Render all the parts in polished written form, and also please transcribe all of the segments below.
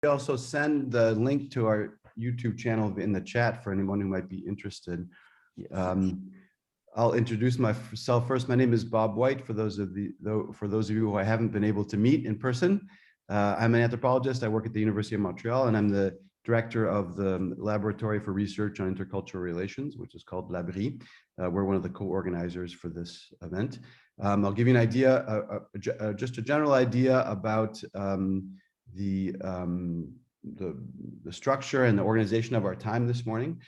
We also send the link to our YouTube channel in the chat for anyone who might be interested. Yes. I'll introduce myself first. My name is Bob White. For those of you who I haven't been able to meet in person, I'm an anthropologist. I work at the University of Montreal, and I'm the director of the Laboratory for Research on Intercultural Relations, which is called LABRRI. We're one of the co-organizers for this event. I'll give you an idea, just a general idea about the structure and the organization of our time this morning.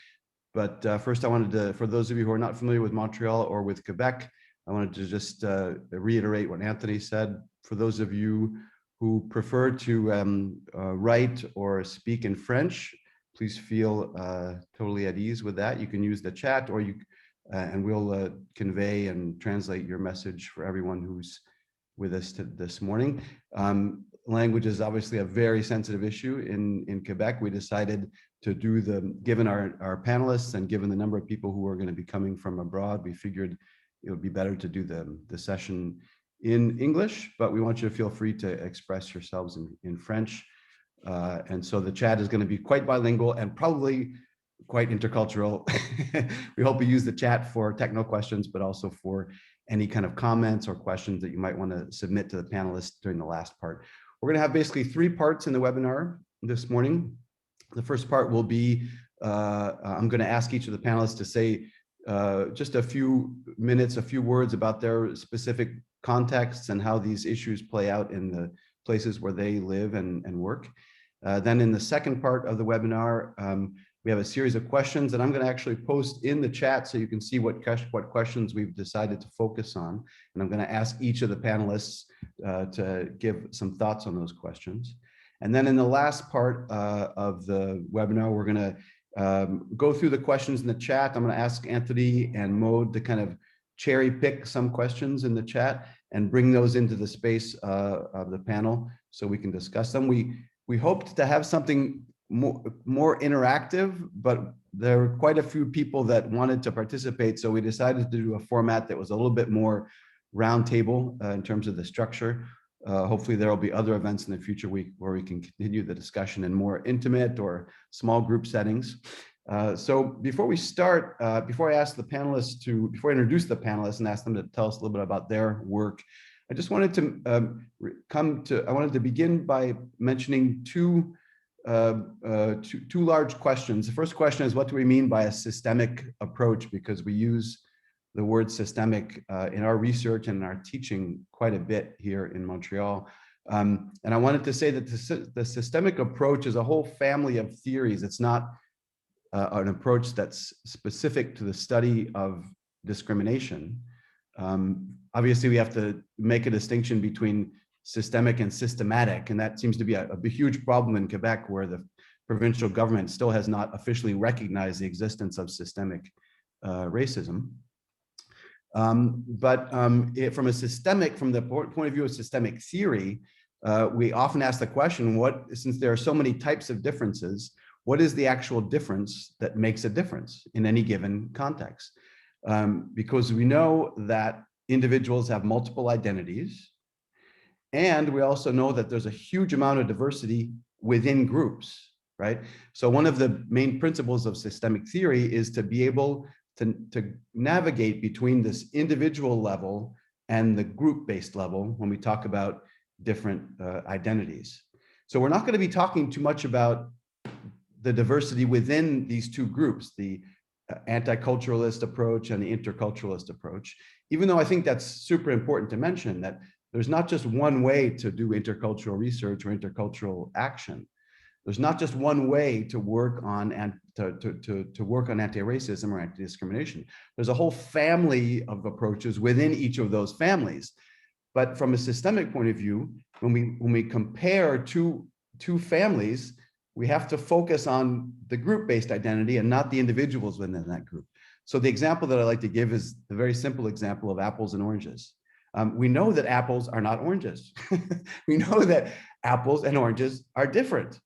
But first, I wanted to, for those of you who are not familiar with Montreal or with Quebec, I wanted to just reiterate what Anthony said. For those of you who prefer to write or speak in French, please feel totally at ease with that. You can use the chat, or and we'll convey and translate your message for everyone who's with us this morning. Language is obviously a very sensitive issue in Quebec. We decided to do given our panelists and given the number of people who are going to be coming from abroad, we figured it would be better to do the session in English, but we want you to feel free to express yourselves in French. And so the chat is going to be quite bilingual and probably quite intercultural. We hope you use the chat for technical questions, but also for any kind of comments or questions that you might want to submit to the panelists during the last part. We're going to have basically 3 parts in the webinar this morning. The first part will be, I'm going to ask each of the panelists to say just a few minutes, a few words about their specific contexts and how these issues play out in the places where they live and work. Then in the second part of the webinar, we have a series of questions that I'm going to actually post in the chat so you can see what questions we've decided to focus on. And I'm going to ask each of the panelists to give some thoughts on those questions. And then in the last part of the webinar, we're going to go through the questions in the chat. I'm going to ask Anthony and Maud to kind of cherry pick some questions in the chat and bring those into the space of the panel so we can discuss them. We hoped to have something more interactive, but there were quite a few people that wanted to participate. So we decided to do a format that was a little bit more roundtable in terms of the structure. Hopefully there will be other events in the future where we can continue the discussion in more intimate or small group settings. So before we start, before I introduce the panelists and ask them to tell us a little bit about their work, I just wanted to begin by mentioning two large questions. The first question is, what do we mean by a systemic approach? Because we use the word systemic in our research and in our teaching quite a bit here in Montreal. And I wanted to say that the systemic approach is a whole family of theories. It's not an approach that's specific to the study of discrimination. Obviously, we have to make a distinction between systemic and systematic, and that seems to be a huge problem in Quebec, where the provincial government still has not officially recognized the existence of systemic racism. From the point of view of systemic theory, we often ask the question, since there are so many types of differences, what is the actual difference that makes a difference in any given context? Because we know that individuals have multiple identities, and we also know that there's a huge amount of diversity within groups, right? So one of the main principles of systemic theory is to be able to navigate between this individual level and the group-based level when we talk about different identities. So we're not going to be talking too much about the diversity within these two groups, the anti-culturalist approach and the interculturalist approach, even though I think that's super important to mention that there's not just one way to do intercultural research or intercultural action. There's not just one way to work on anti-racism or anti-discrimination. There's a whole family of approaches within each of those families. But from a systemic point of view, when we compare two families, we have to focus on the group-based identity and not the individuals within that group. So the example that I like to give is the very simple example of apples and oranges. We know that apples are not oranges. We know that apples and oranges are different.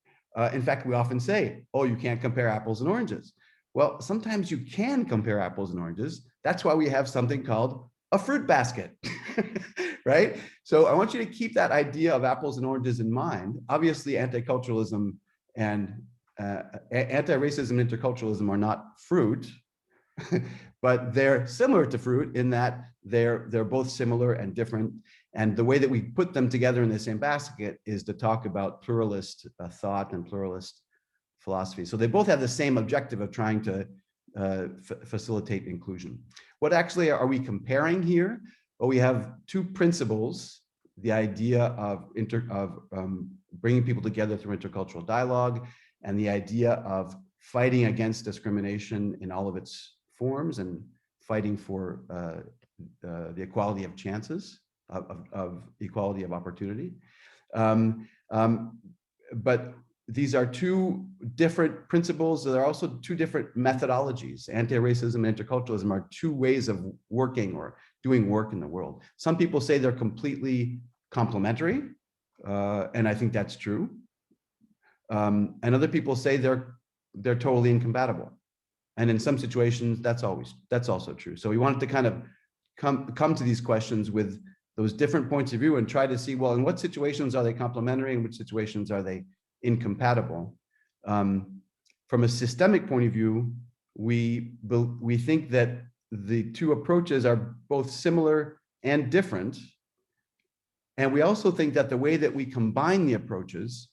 In fact, we often say, oh, you can't compare apples and oranges. Well, sometimes you can compare apples and oranges. That's why we have something called a fruit basket. right? So I want you to keep that idea of apples and oranges in mind. Obviously, anti-culturalism and anti-racism and interculturalism are not fruit, but they're similar to fruit in that they're both similar and different. And the way that we put them together in the same basket is to talk about pluralist thought and pluralist philosophy. So they both have the same objective of trying to facilitate inclusion. What actually are we comparing here? Well, we have two principles: the idea of bringing people together through intercultural dialogue, and the idea of fighting against discrimination in all of its forms and fighting for the equality of chances, of equality of opportunity. But these are two different principles. There are also two different methodologies. Anti-racism and interculturalism are two ways of working or doing work in the world. Some people say they're completely complementary, and I think that's true. And other people say they're totally incompatible. And in some situations, that's also true. So we wanted to kind of come to these questions with those different points of view and try to see, well, in what situations are they complementary and which situations are they incompatible? From a systemic point of view, we think that the two approaches are both similar and different. And we also think that the way that we combine the approaches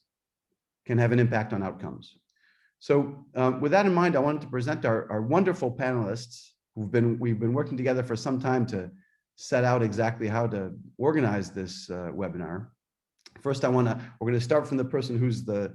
can have an impact on outcomes. So with that in mind, I wanted to present our wonderful panelists we've been working together for some time to set out exactly how to organize this webinar. First, we're going to start from the person who's the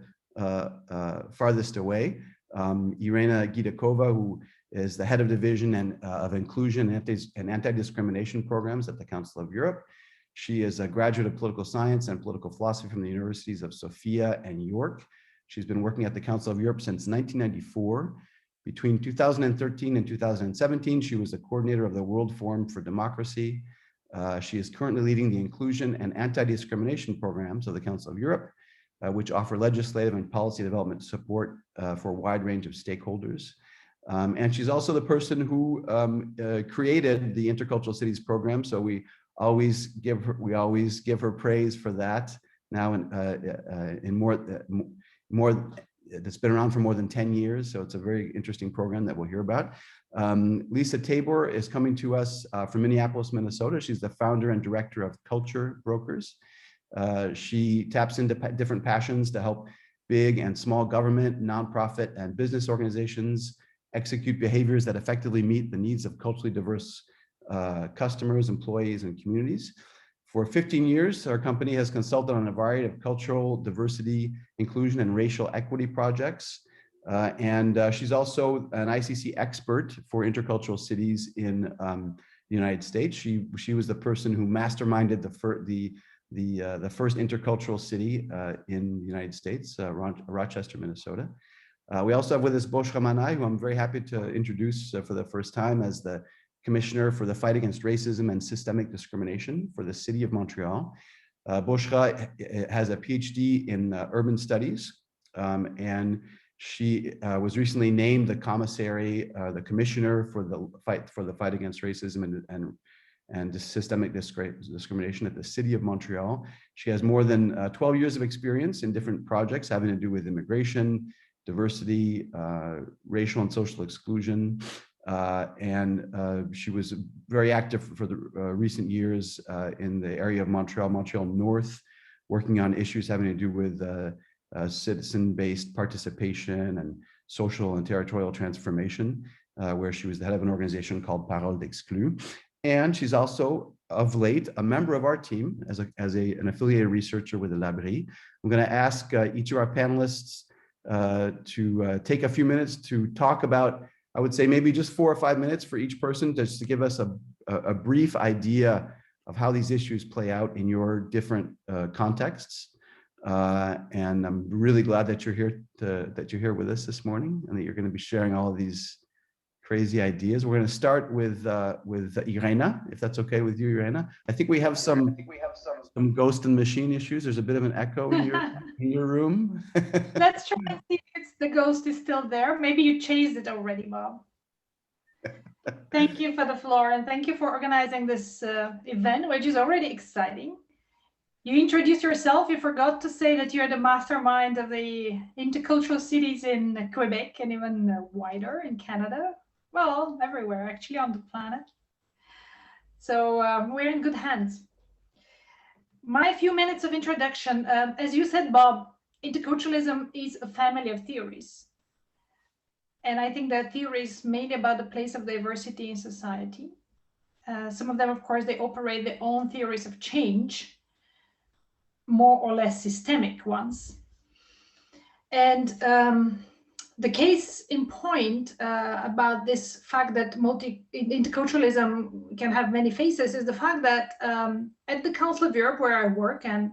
farthest away, Irena Guidikova, who is the head of division and of inclusion and anti-discrimination programs at the Council of Europe. She is a graduate of political science and political philosophy from the universities of Sofia and York. She's been working at the Council of Europe since 1994. Between 2013 and 2017, she was the coordinator of the World Forum for Democracy. She is currently leading the inclusion and anti-discrimination programs of the Council of Europe, which offer legislative and policy development support for a wide range of stakeholders. And she's also the person who created the Intercultural Cities program. So we always give her praise for that. Now it's been around for more than 10 years, so it's a very interesting program that we'll hear about. Lisa Tabor is coming to us from Minneapolis, Minnesota. She's the founder and director of Culture Brokers. She taps into different passions to help big and small government, nonprofit, and business organizations execute behaviors that effectively meet the needs of culturally diverse customers, employees, and communities. For 15 years, our company has consulted on a variety of cultural diversity, inclusion, and racial equity projects. And she's also an ICC expert for intercultural cities in the United States. She was the person who masterminded the first intercultural city in the United States, Rochester, Minnesota. We also have with us Bochra Manaï, who I'm very happy to introduce for the first time as the Commissioner for the Fight Against Racism and Systemic Discrimination for the City of Montreal. Bochra has a PhD in urban studies, and she was recently named the commissary, the commissioner for the fight against racism and systemic discrimination at the City of Montreal. She has more than 12 years of experience in different projects having to do with immigration, diversity, racial and social exclusion. She was very active for the recent years in the area of Montreal North, working on issues having to do with citizen-based participation and social and territorial transformation, where she was the head of an organization called Parole d'Exclus. And she's also, of late, a member of our team as an affiliated researcher with the LABRRI. I'm going to ask each of our panelists to take a few minutes to talk about, I would say maybe just 4 or 5 minutes for each person, just to give us a brief idea of how these issues play out in your different contexts. And I'm really glad that you're here with us this morning, and that you're going to be sharing all of these crazy ideas. We're going to start with Irena, if that's okay with you, Irena. I think we have some ghost and machine issues. There's a bit of an echo in your room. Let's try and see if the ghost is still there. Maybe you chased it already, Bob. Thank you for the floor, and thank you for organizing this event, which is already exciting. You introduced yourself. You forgot to say that you're the mastermind of the intercultural cities in Quebec and even wider in Canada. Well, everywhere actually on the planet. So we're in good hands. My few minutes of introduction. As you said, Bob, interculturalism is a family of theories. And I think that theories mainly about the place of diversity in society. Some of them, of course, they operate their own theories of change, more or less systemic ones. And the case in point about this fact that interculturalism can have many faces is the fact that at the Council of Europe, where I work, and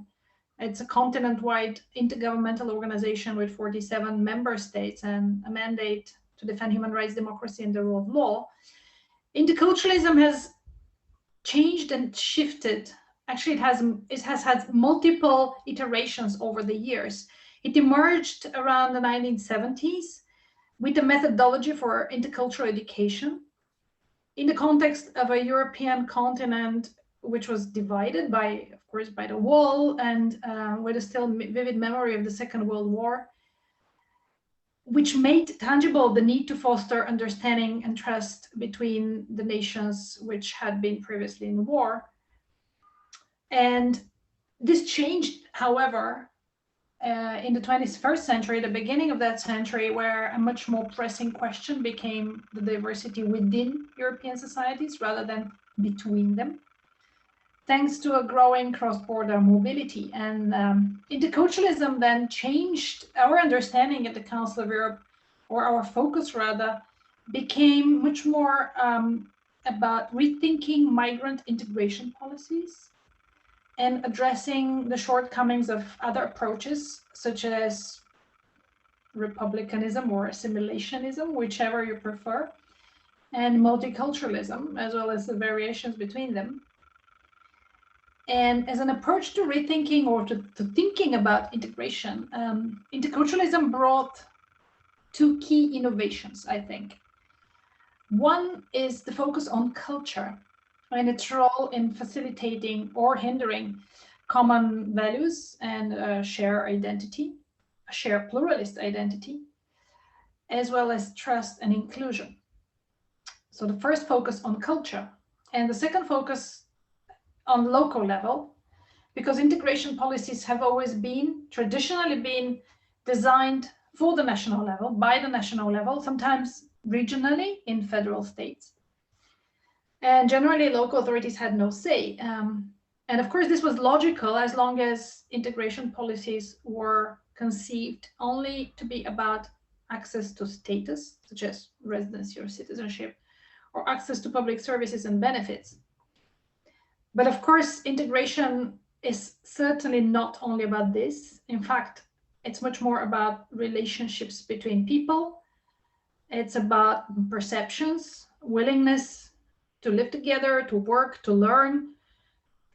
it's a continent-wide intergovernmental organization with 47 member states and a mandate to defend human rights, democracy, and the rule of law, interculturalism has changed and shifted. Actually, it has had multiple iterations over the years. It emerged around the 1970s with a methodology for intercultural education in the context of a European continent which was divided by, of course, by the wall and with a still vivid memory of the Second World War, which made tangible the need to foster understanding and trust between the nations which had been previously in war. And this changed, however, in the 21st century, the beginning of that century, where a much more pressing question became the diversity within European societies rather than between them, thanks to a growing cross-border mobility. And interculturalism then changed our understanding at the Council of Europe, or our focus rather, became much more about rethinking migrant integration policies and addressing the shortcomings of other approaches, such as republicanism or assimilationism, whichever you prefer, and multiculturalism, as well as the variations between them. And as an approach to rethinking or to thinking about integration, interculturalism brought two key innovations, I think. One is the focus on culture and its role in facilitating or hindering common values and a shared identity, a shared pluralist identity, as well as trust and inclusion. So the first focus on culture, and the second focus on local level, because integration policies have always traditionally been designed for the national level, by the national level, sometimes regionally in federal states. And generally, local authorities had no say. And of course, this was logical as long as integration policies were conceived only to be about access to status, such as residency or citizenship, or access to public services and benefits. But of course, integration is certainly not only about this. In fact, it's much more about relationships between people. It's about perceptions, willingness to live together, to work, to learn,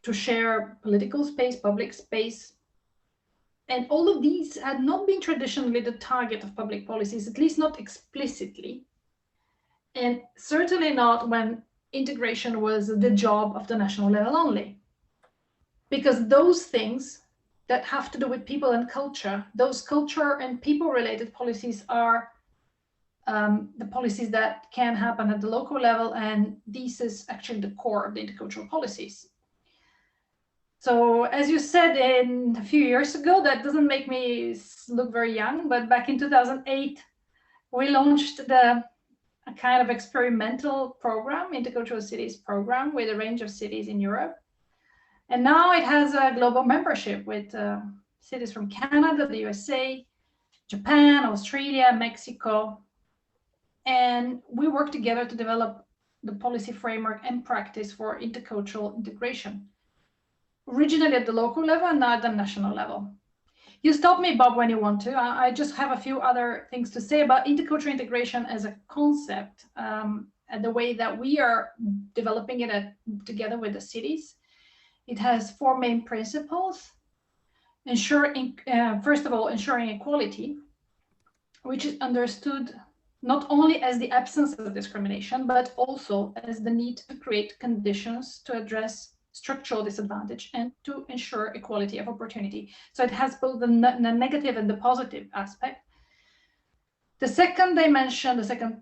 to share political space, public space. And all of these had not been traditionally the target of public policies, at least not explicitly. And certainly not when integration was the job of the national level only. Because those things that have to do with people and culture, those culture and people-related policies are the policies that can happen at the local level, and this is actually the core of the intercultural policies. So as you said a few years ago, that doesn't make me look very young, but back in 2008, we launched a kind of experimental program, Intercultural Cities program, with a range of cities in Europe. And now it has a global membership with cities from Canada, the USA, Japan, Australia, Mexico. And we work together to develop the policy framework and practice for intercultural integration, originally at the local level and now at the national level. You stop me, Bob, when you want to. I just have a few other things to say about intercultural integration as a concept and the way that we are developing it together with the cities. It has four main principles. First of all, ensuring equality, which is understood not only as the absence of discrimination, but also as the need to create conditions to address structural disadvantage and to ensure equality of opportunity. So it has both the negative and the positive aspect. The second dimension, the second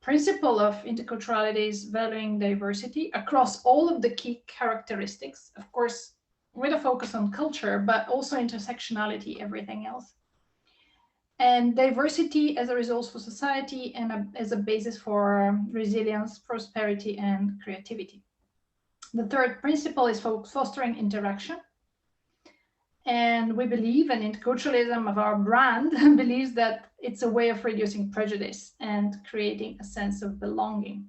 principle of interculturality is valuing diversity across all of the key characteristics, of course, with a focus on culture, but also intersectionality, everything else. And diversity as a resource for society and as a basis for resilience, prosperity, and creativity. The third principle is fostering interaction. And we believe, and interculturalism of our brand believes that it's a way of reducing prejudice and creating a sense of belonging.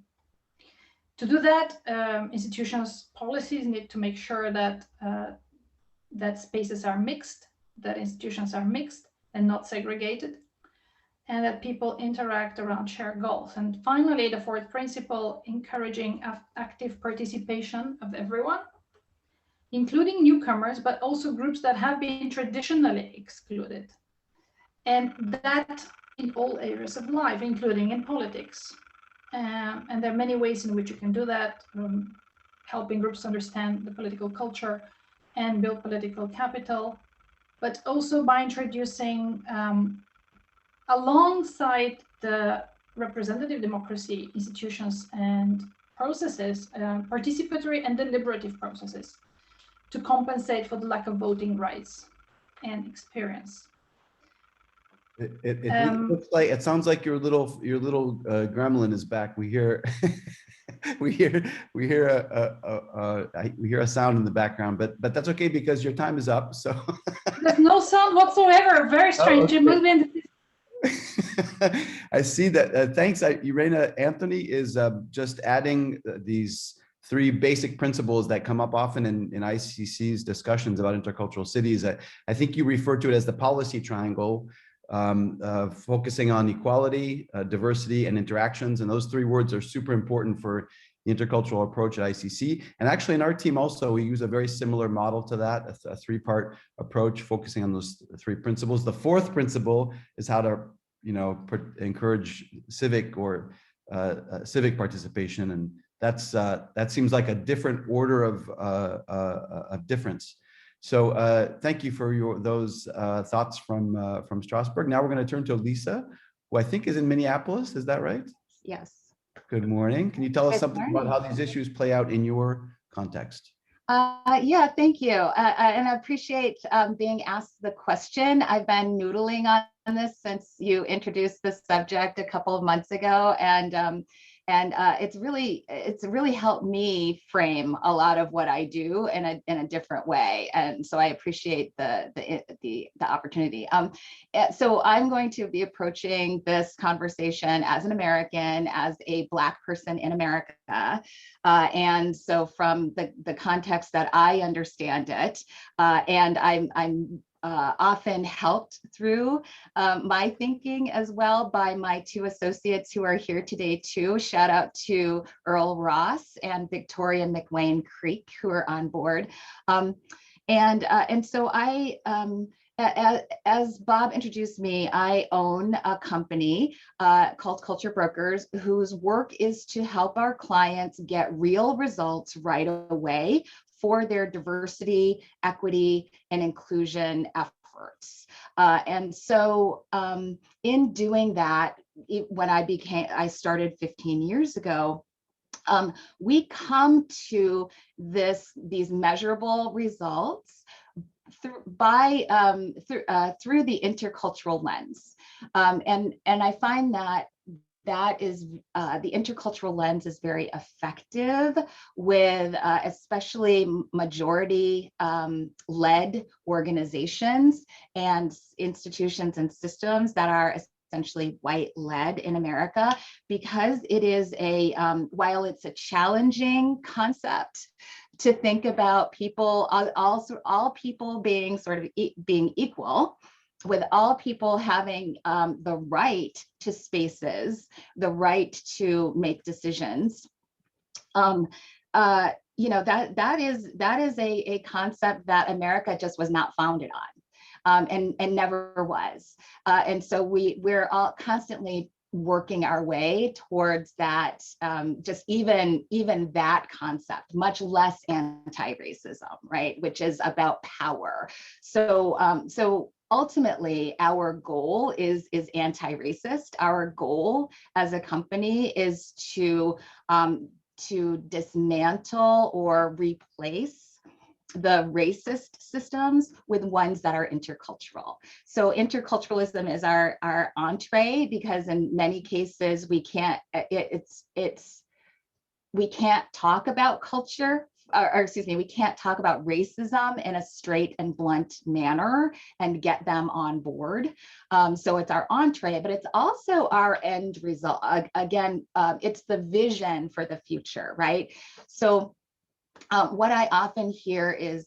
To do that, institutions' policies need to make sure that that spaces are mixed, that institutions are mixed and not segregated, and that people interact around shared goals. And finally, the fourth principle, encouraging active participation of everyone, including newcomers, but also groups that have been traditionally excluded. And that in all areas of life, including in politics. And there are many ways in which you can do that, helping groups understand the political culture and build political capital, but also by introducing, alongside the representative democracy institutions and processes, participatory and deliberative processes to compensate for the lack of voting rights and experience. It looks like, it sounds like your little gremlin is back. We hear we hear a sound in the background, but that's okay because your time is up. So there's no sound whatsoever. Very strange. Oh, okay. I see that. Thanks, Irena. Anthony is just adding these three basic principles that come up often in ICC's discussions about intercultural cities. I think you refer to it as the policy triangle, focusing on equality, diversity, and interactions. And those three words are super important for the intercultural approach at ICC. And actually in our team also, we use a very similar model to that, a three-part approach focusing on those three principles. The fourth principle is how to, encourage civic participation. And that seems like a different order of difference. So thank you for those thoughts from Strasbourg. Now we're going to turn to Lisa, who I think is in Minneapolis. Is that right? Yes. Good morning. Can you tell us something about how these issues play out in your context? Yeah, thank you. And I appreciate being asked the question. I've been noodling on this since you introduced this subject a couple of months ago, and it's really helped me frame a lot of what I do in a different way. And so I appreciate the opportunity. So I'm going to be approaching this conversation as an American, as a Black person in America. And so from the context that I understand it, and I'm often helped through my thinking as well by my two associates who are here today too. Shout out to Earl Ross and Victoria McWayne Creek, who are on board. And so I, as Bob introduced me, I own a company called Culture Brokers, whose work is to help our clients get real results right away for their diversity, equity, and inclusion efforts. And so in doing that, when I started 15 years ago, we come to these measurable results through the intercultural lens. And I find that is the intercultural lens is very effective with especially majority led organizations and institutions and systems that are essentially white led in America, because it is while it's a challenging concept to think about people, all people being being equal, with all people having the right to spaces, the right to make decisions, that is a concept that America just was not founded and never was. And so we're all constantly working our way towards that, just even that concept, much less anti-racism, right, which is about power. So ultimately, our goal is anti-racist. Our goal as a company is to dismantle or replace the racist systems with ones that are intercultural. So interculturalism is our entree, because in many cases we can't we can't talk about culture, or excuse me, we can't talk about racism in a straight and blunt manner and get them on board. So it's our entree, but it's also our end result. Again, it's the vision for the future, right? So what I often hear is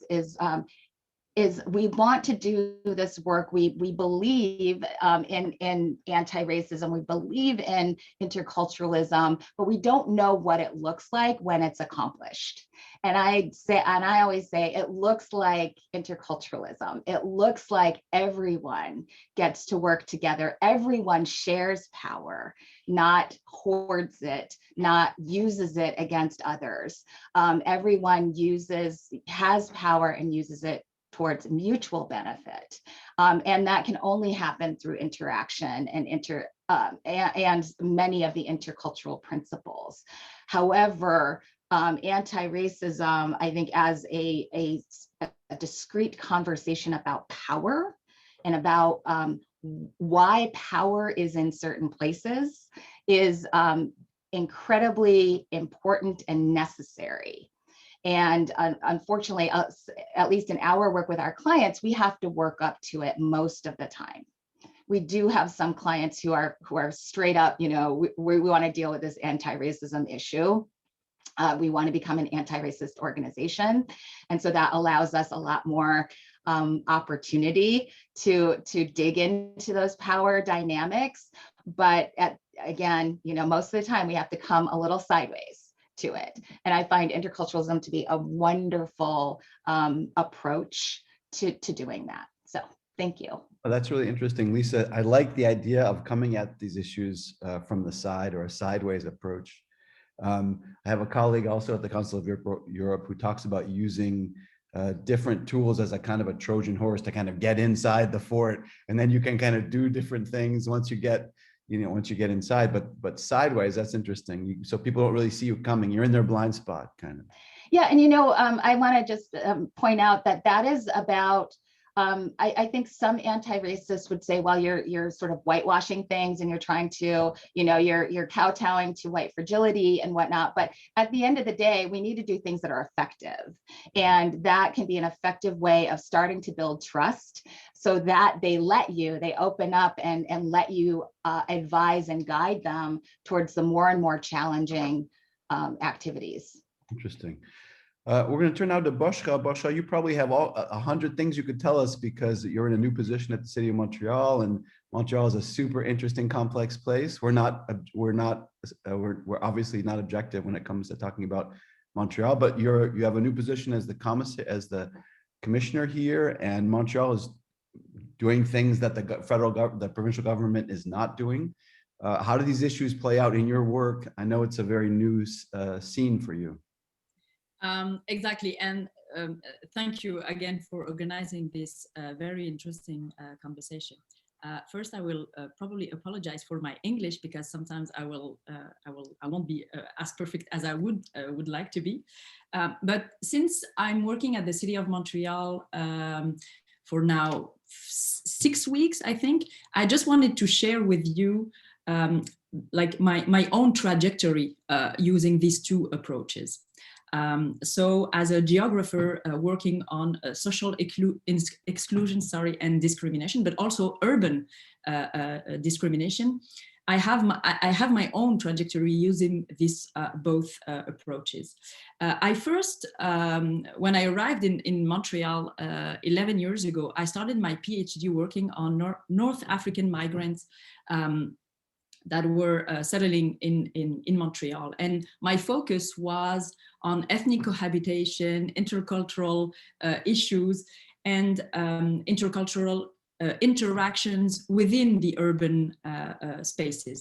we want to do this work. We believe in anti-racism. We believe in interculturalism, but we don't know what it looks like when it's accomplished. And I always say it looks like interculturalism. It looks like everyone gets to work together. Everyone shares power, not hoards it, not uses it against others. Everyone has power and uses it towards mutual benefit. And that can only happen through interaction and many of the intercultural principles. However, anti-racism, I think, as a discrete conversation about power and about why power is in certain places is incredibly important and necessary. And unfortunately, at least in our work with our clients, we have to work up to it most of the time. We do have some clients who are straight up, we want to deal with this anti-racism issue. We want to become an anti-racist organization. And so that allows us a lot more opportunity to dig into those power dynamics. But again, most of the time we have to come a little sideways to it. And I find interculturalism to be a wonderful approach to doing that. So thank you. Oh, that's really interesting, Lisa. I like the idea of coming at these issues from the side, or a sideways approach. I have a colleague also at the Council of Europe who talks about using different tools as a kind of a Trojan horse to kind of get inside the fort, and then you can kind of do different things once you get inside. But sideways, that's interesting. So people don't really see you coming. You're in their blind spot, kind of. Yeah, and I want to just point out that is about. I think some anti-racists would say, well, you're sort of whitewashing things, and you're trying to, you're kowtowing to white fragility and whatnot. But at the end of the day, we need to do things that are effective. And that can be an effective way of starting to build trust, so that they open up and let you advise and guide them towards the more and more challenging activities. Interesting. We're going to turn now to Bochra. Bochra, you probably have 100 things you could tell us, because you're in a new position at the city of Montreal, and Montreal is a super interesting, complex place. We're obviously not objective when it comes to talking about Montreal, but you have a new position as the commissioner here, and Montreal is doing things that the provincial government is not doing. How do these issues play out in your work? I know it's a very new scene for you. Exactly, and thank you again for organizing this very interesting conversation. First, I will probably apologize for my English, because sometimes I won't be as perfect as I would like to be. But since I'm working at the City of Montreal for now 6 weeks, I think, I just wanted to share with you like my own trajectory using these two approaches. So as a geographer working on social exclusion, and discrimination, but also urban discrimination, I have my own trajectory using these both approaches. I first, when I arrived in Montreal 11 years ago, I started my PhD working on North African migrants that were settling in Montreal. And my focus was on ethnic cohabitation, intercultural issues, and intercultural interactions within the urban spaces.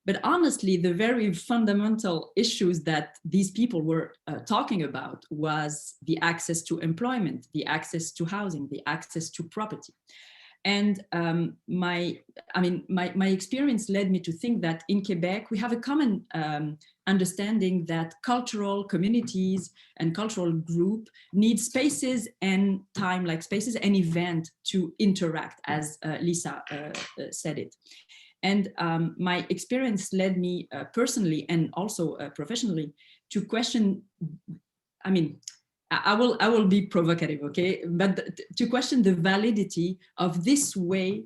But honestly, the very fundamental issues that these people were talking about was the access to employment, the access to housing, the access to property. And my experience led me to think that in Quebec, we have a common understanding that cultural communities and cultural group need spaces and time, like spaces and event to interact, as Lisa said it. And my experience led me personally and also professionally to question, I will be provocative, okay? But to question the validity of this way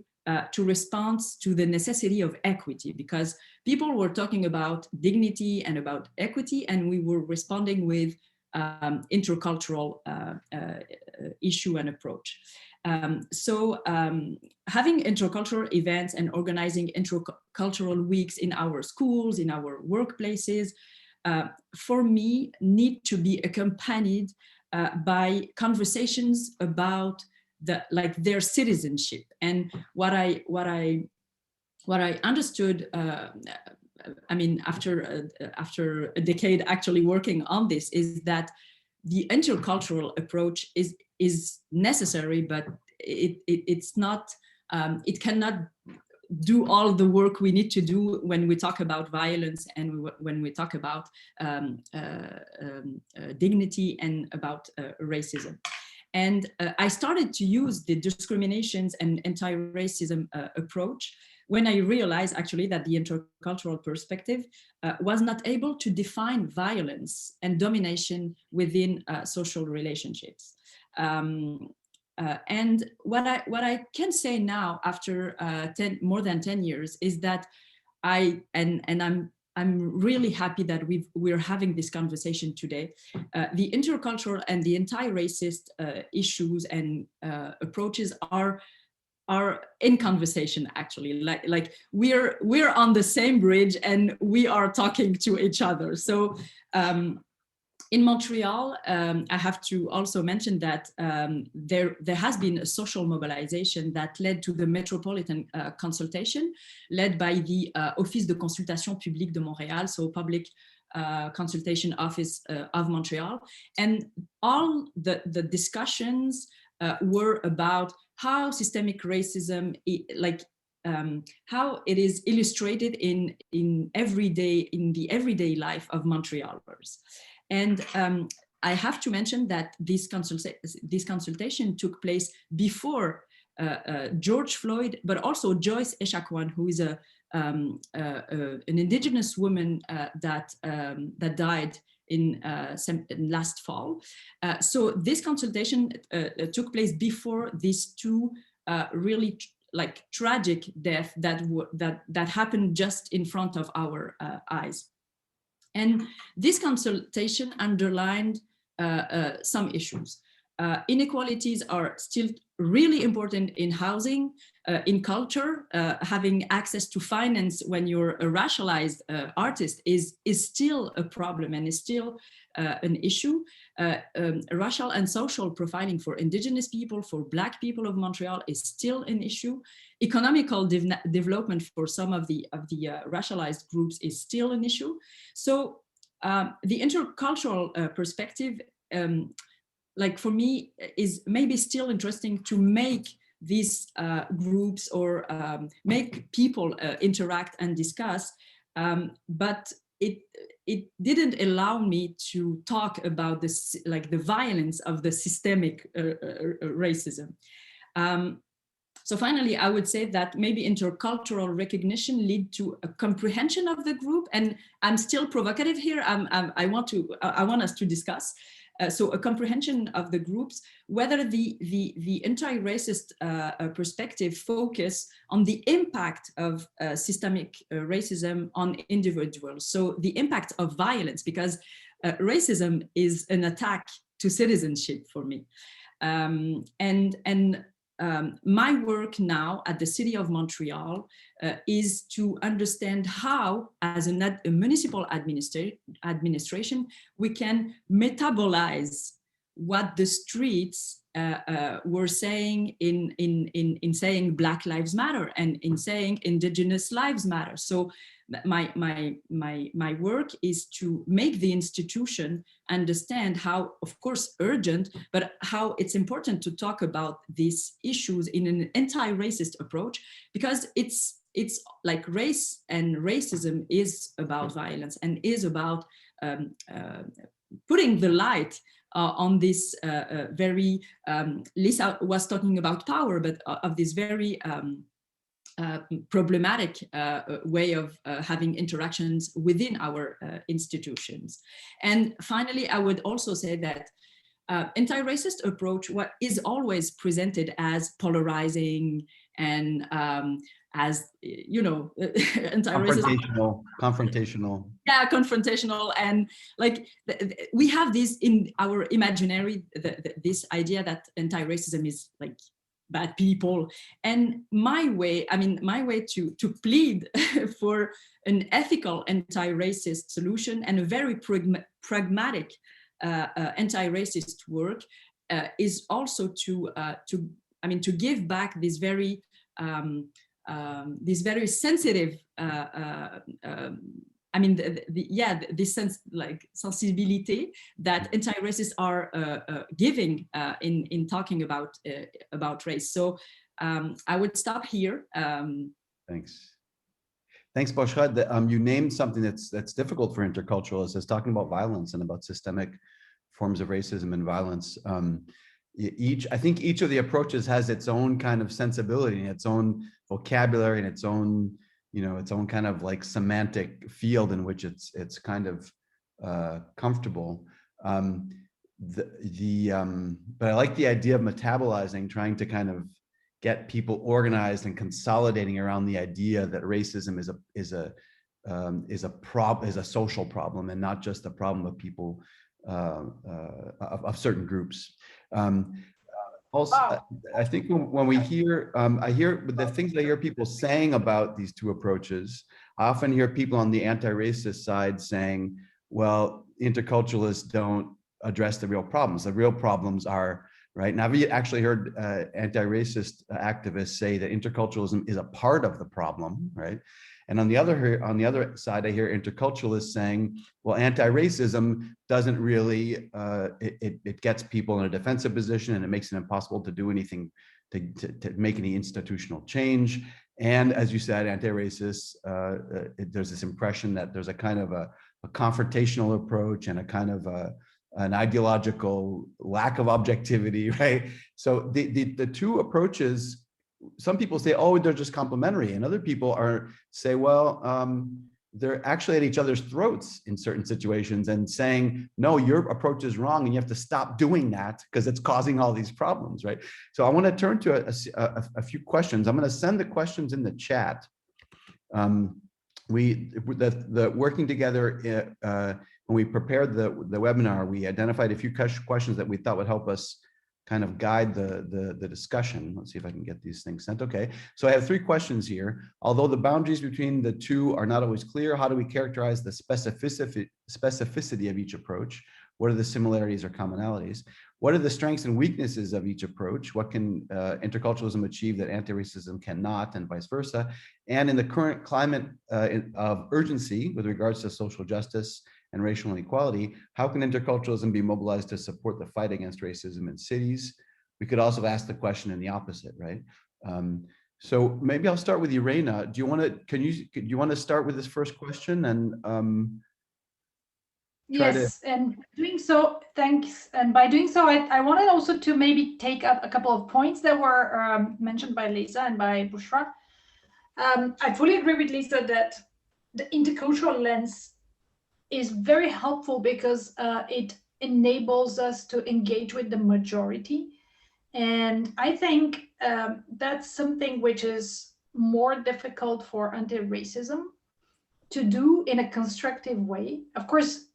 to respond to the necessity of equity, because people were talking about dignity and about equity, and we were responding with intercultural issue and approach. Having intercultural events and organizing intercultural weeks in our schools, in our workplaces, for me, need to be accompanied by conversations about their citizenship. And what I understood, after a decade actually working on this, is that the intercultural approach is necessary, but it's not. It cannot do all the work we need to do when we talk about violence and when we talk about dignity and about racism. And I started to use the discriminations and anti-racism approach when I realized actually that the intercultural perspective was not able to define violence and domination within social relationships. And what I can say now, after more than 10 years, is that I'm really happy that we're having this conversation today. The intercultural and the anti-racist issues and approaches are in conversation, actually. Like we're on the same bridge and we are talking to each other. So in Montreal, I have to also mention that there has been a social mobilization that led to the metropolitan consultation led by the Office de Consultation Publique de Montréal, so Public Consultation Office of Montreal. And all the discussions were about how systemic racism, how it is illustrated in the everyday life of Montrealers. And I have to mention that this consultation took place before George Floyd, but also Joyce Echaquan, who is an Indigenous woman that died in last fall. So this consultation took place before these two really tragic deaths that happened just in front of our eyes. And this consultation underlined some issues. Inequalities are still really important in housing, in culture. Having access to finance when you're a racialized artist is still a problem and is still an issue. Racial and social profiling for Indigenous people, for Black people of Montreal is still an issue. Economical development for some of the racialized groups is still an issue. So the intercultural perspective, for me, is maybe still interesting to make these groups or make people interact and discuss, but it didn't allow me to talk about this, the violence of the systemic racism. So finally, I would say that maybe intercultural recognition lead to a comprehension of the group, and I'm still provocative here. I want us to discuss. So a comprehension of the groups, whether the anti-racist perspective focus on the impact of systemic racism on individuals. So the impact of violence, because racism is an attack to citizenship for me. My work now at the City of Montreal is to understand how, as a municipal administration, we can metabolize what the streets were saying in saying Black Lives Matter and in saying Indigenous Lives Matter. So my work is to make the institution understand how, of course, urgent, but how it's important to talk about these issues in an anti-racist approach, because it's like race and racism is about violence and is about putting the light on this very, Lisa was talking about power, but of this very problematic way of having interactions within our institutions. And finally, I would also say that anti-racist approach is always presented as polarizing and as, you know, confrontational. Yeah, confrontational. And like we have this in our imaginary, this idea that anti-racism is like bad people. And my way to plead for an ethical anti-racist solution and a very pragmatic anti-racist work is also to give back this very sensitive this sense, like sensibility that anti-racists are giving in talking about race. So I would stop here. Thanks, Bochra. You named something that's difficult for interculturalists, is talking about violence and about systemic forms of racism and violence. I think each of the approaches has its own kind of sensibility and its own vocabulary and its own kind of like semantic field in which it's kind of comfortable. But I like the idea of metabolizing, trying to kind of get people organized and consolidating around the idea that racism is a social problem and not just a problem of people of certain groups. Also, I think when we hear, I hear the things I hear people saying about these two approaches, I often hear people on the anti-racist side saying, well, interculturalists don't address the real problems. The real problems are, right? Now, we actually heard anti-racist activists say that interculturalism is a part of the problem, right? And on the other side, I hear interculturalists saying, well, anti-racism doesn't really, it gets people in a defensive position and it makes it impossible to do anything, to make any institutional change. And as you said, anti-racists, there's this impression that there's a kind of a confrontational approach and a kind of an ideological lack of objectivity, right? So the two approaches, some people say, oh, they're just complementary, and other people say, well, they're actually at each other's throats in certain situations and saying, no, your approach is wrong and you have to stop doing that because it's causing all these problems, right? So I want to turn to a few questions. I'm going to send the questions in the chat. The working together, when we prepared the webinar, we identified a few questions that we thought would help us kind of guide the discussion. Let's see if I can get these things sent. Okay, so I have 3 questions here. Although the boundaries between the two are not always clear, how do we characterize the specificity of each approach? What are the similarities or commonalities? What are the strengths and weaknesses of each approach? What can interculturalism achieve that anti-racism cannot, and vice versa? And in the current climate of urgency with regards to social justice and racial inequality, how can interculturalism be mobilized to support the fight against racism in cities? We could also ask the question in the opposite, right? So maybe I'll start with Irena. Do you want to start with this first question and yes, and doing so, thanks. And by doing so, I wanted also to maybe take up a couple of points that were mentioned by Lisa and by Bochra. I fully agree with Lisa that the intercultural lens is very helpful because it enables us to engage with the majority. And I think that's something which is more difficult for anti-racism to do in a constructive way. Of course,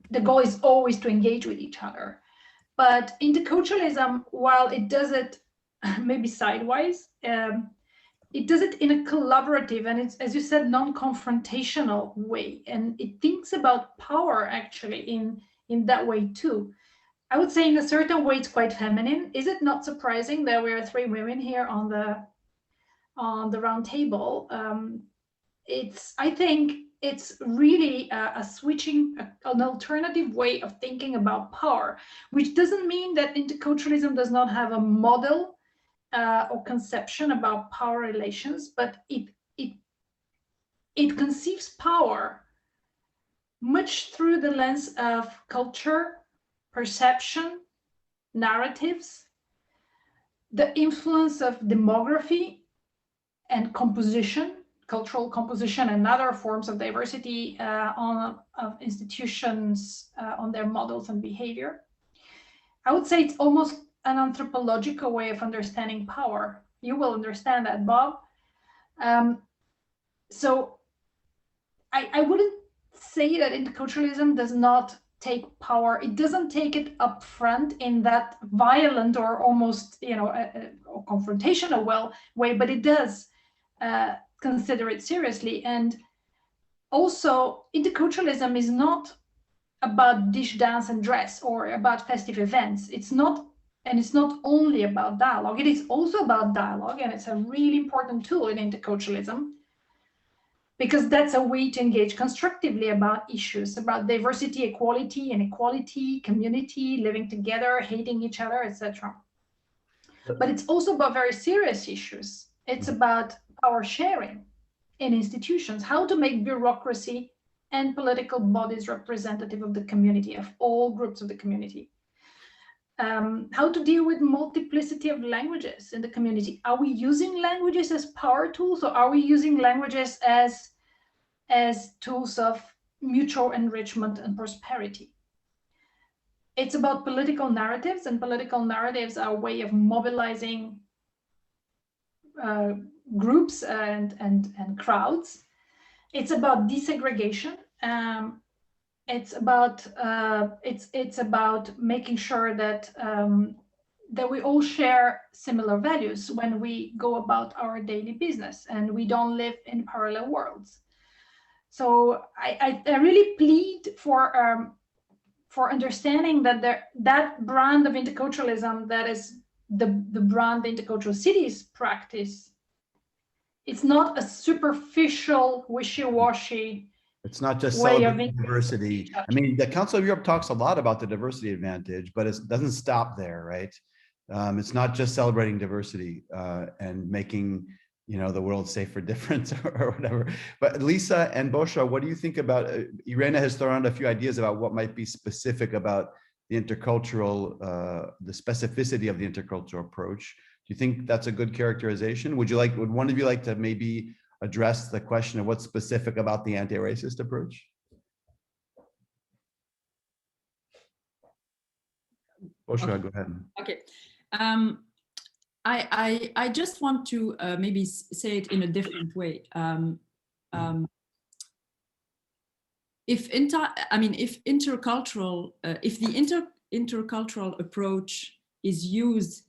the goal is always to engage with each other. But interculturalism, while it does it maybe sidewise, it does it in a collaborative and it's, as you said, non-confrontational way. And it thinks about power actually in that way too. I would say in a certain way it's quite feminine. Is it not surprising that we are 3 women here on the round table? I think it's really a switching, an alternative way of thinking about power, which doesn't mean that interculturalism does not have a model or conception about power relations, but it conceives power much through the lens of culture, perception, narratives, the influence of demography and composition, cultural composition and other forms of diversity of institutions on their models and behavior. I would say it's almost an anthropological way of understanding power. You will understand that, Bob. So I wouldn't say that interculturalism does not take power. It doesn't take it up front in that violent or almost, or confrontational way, but it does consider it seriously. And also, interculturalism is not about dish, dance, and dress, or about festive events. It's not only about dialogue. It is also about dialogue, and it's a really important tool in interculturalism, because that's a way to engage constructively about issues, about diversity, equality, inequality, community, living together, hating each other, etc. But it's also about very serious issues. It's about power sharing in institutions, how to make bureaucracy and political bodies representative of the community, of all groups of the community. How to deal with multiplicity of languages in the community. Are we using languages as power tools, or are we using languages as tools of mutual enrichment and prosperity? It's about political narratives, and political narratives are a way of mobilizing groups and crowds. It's about desegregation. It's about making sure that we all share similar values when we go about our daily business, and we don't live in parallel worlds. So I really plead for understanding that that brand of interculturalism, that is the brand the intercultural cities practice, it's not a superficial, wishy-washy. It's not just celebrating diversity. I mean, the Council of Europe talks a lot about the diversity advantage, but it doesn't stop there, right? It's not just celebrating diversity and making, the world safe for difference or whatever. But Lisa and Bochra, what do you think about, Irena has thrown out a few ideas about what might be specific about the intercultural, the specificity of the intercultural approach. Do you think that's a good characterization? Would one of you like to maybe address the question of what's specific about the anti-racist approach? Bochra, go ahead. Okay. I just want to maybe say it in a different way. If the intercultural approach is used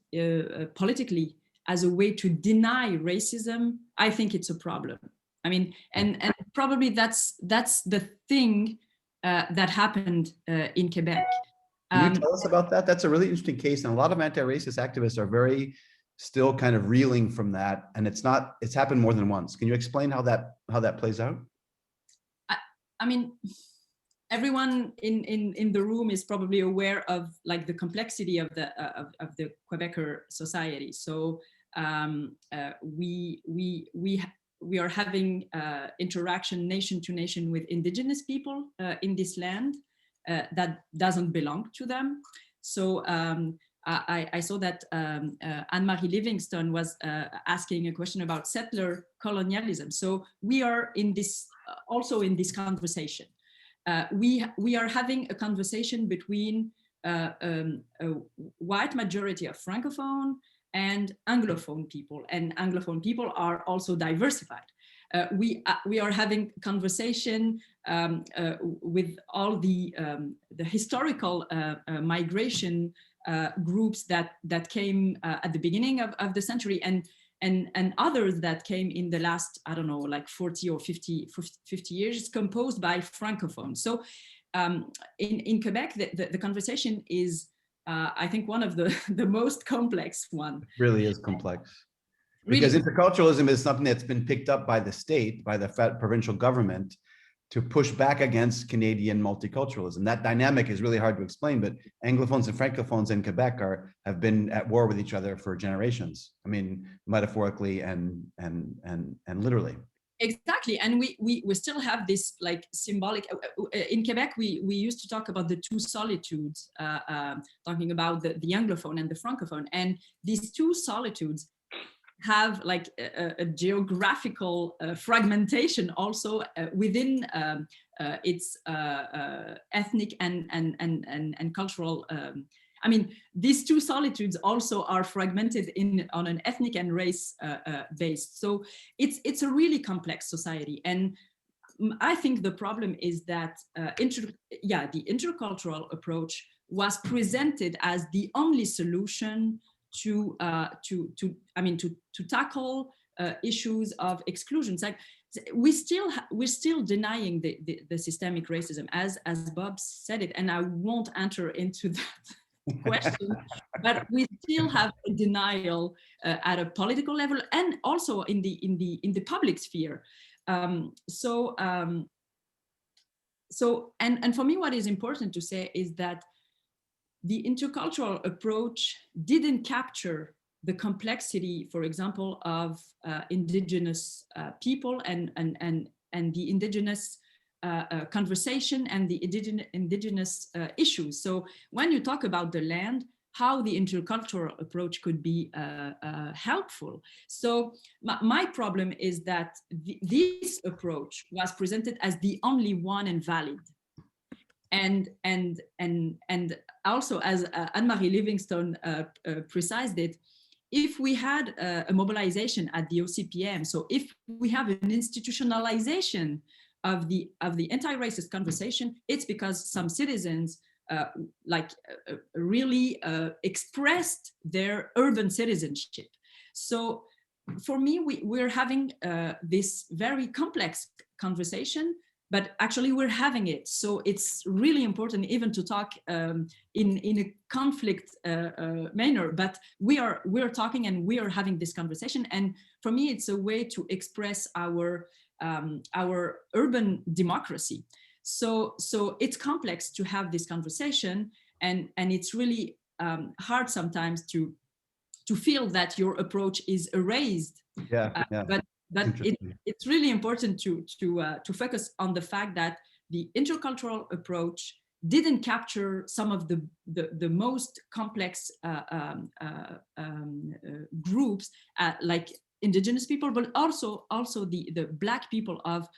politically as a way to deny racism, I think it's a problem. I mean, and probably that's the thing that happened in Quebec. Can you tell us about that? That's a really interesting case, and a lot of anti-racist activists are still kind of reeling from that, and it's happened more than once. Can you explain how that plays out? I mean, everyone in the room is probably aware of the complexity of the Quebecer society. So we are having interaction nation to nation with indigenous people in this land that doesn't belong to them. So I saw that Anne-Marie Livingston was asking a question about settler colonialism. So we are also in this conversation. We are having a conversation between a white majority of Francophone and Anglophone people, and Anglophone people are also diversified. We are having conversation with all the historical migration groups that came at the beginning of the century, and others that came in the last, I don't know, like 40 or 50 years, composed by Francophones. So in Quebec, the conversation is I think one of the most complex one. It really is complex. Really. Because interculturalism is something that's been picked up by the state, by the provincial government, to push back against Canadian multiculturalism. That dynamic is really hard to explain, but Anglophones and Francophones in Quebec have been at war with each other for generations. I mean, metaphorically and literally. Exactly, and we still have this like symbolic. In Quebec, we used to talk about the two solitudes, talking about the Anglophone and the Francophone, and these two solitudes have like a geographical fragmentation also within its ethnic and cultural. I mean, these two solitudes also are fragmented on an ethnic and race based. So it's a really complex society, and I think the problem is that the intercultural approach was presented as the only solution to tackle issues of exclusion. Like we're still denying the systemic racism, as Bob said it, and I won't enter into that question, but we still have a denial at a political level and also in the public sphere. So for me, what is important to say is that the intercultural approach didn't capture the complexity, for example, of indigenous people and the indigenous conversation and the indigenous issues. So when you talk about the land, how the intercultural approach could be helpful. So my problem is that this approach was presented as the only one and valid. And also, as Anne-Marie Livingstone precised it, if we had a mobilization at the OCPM, so if we have an institutionalization of the anti-racist conversation, it's because some citizens really expressed their urban citizenship. So for me, we're having this very complex conversation, but actually we're having it. So it's really important even to talk in a conflict manner, but we're talking and we are having this conversation. And for me, it's a way to express our urban democracy. So it's complex to have this conversation, and it's really hard sometimes to feel that your approach is erased. But it's really important to focus on the fact that the intercultural approach didn't capture some of the most complex groups, like indigenous people, but also the Black people of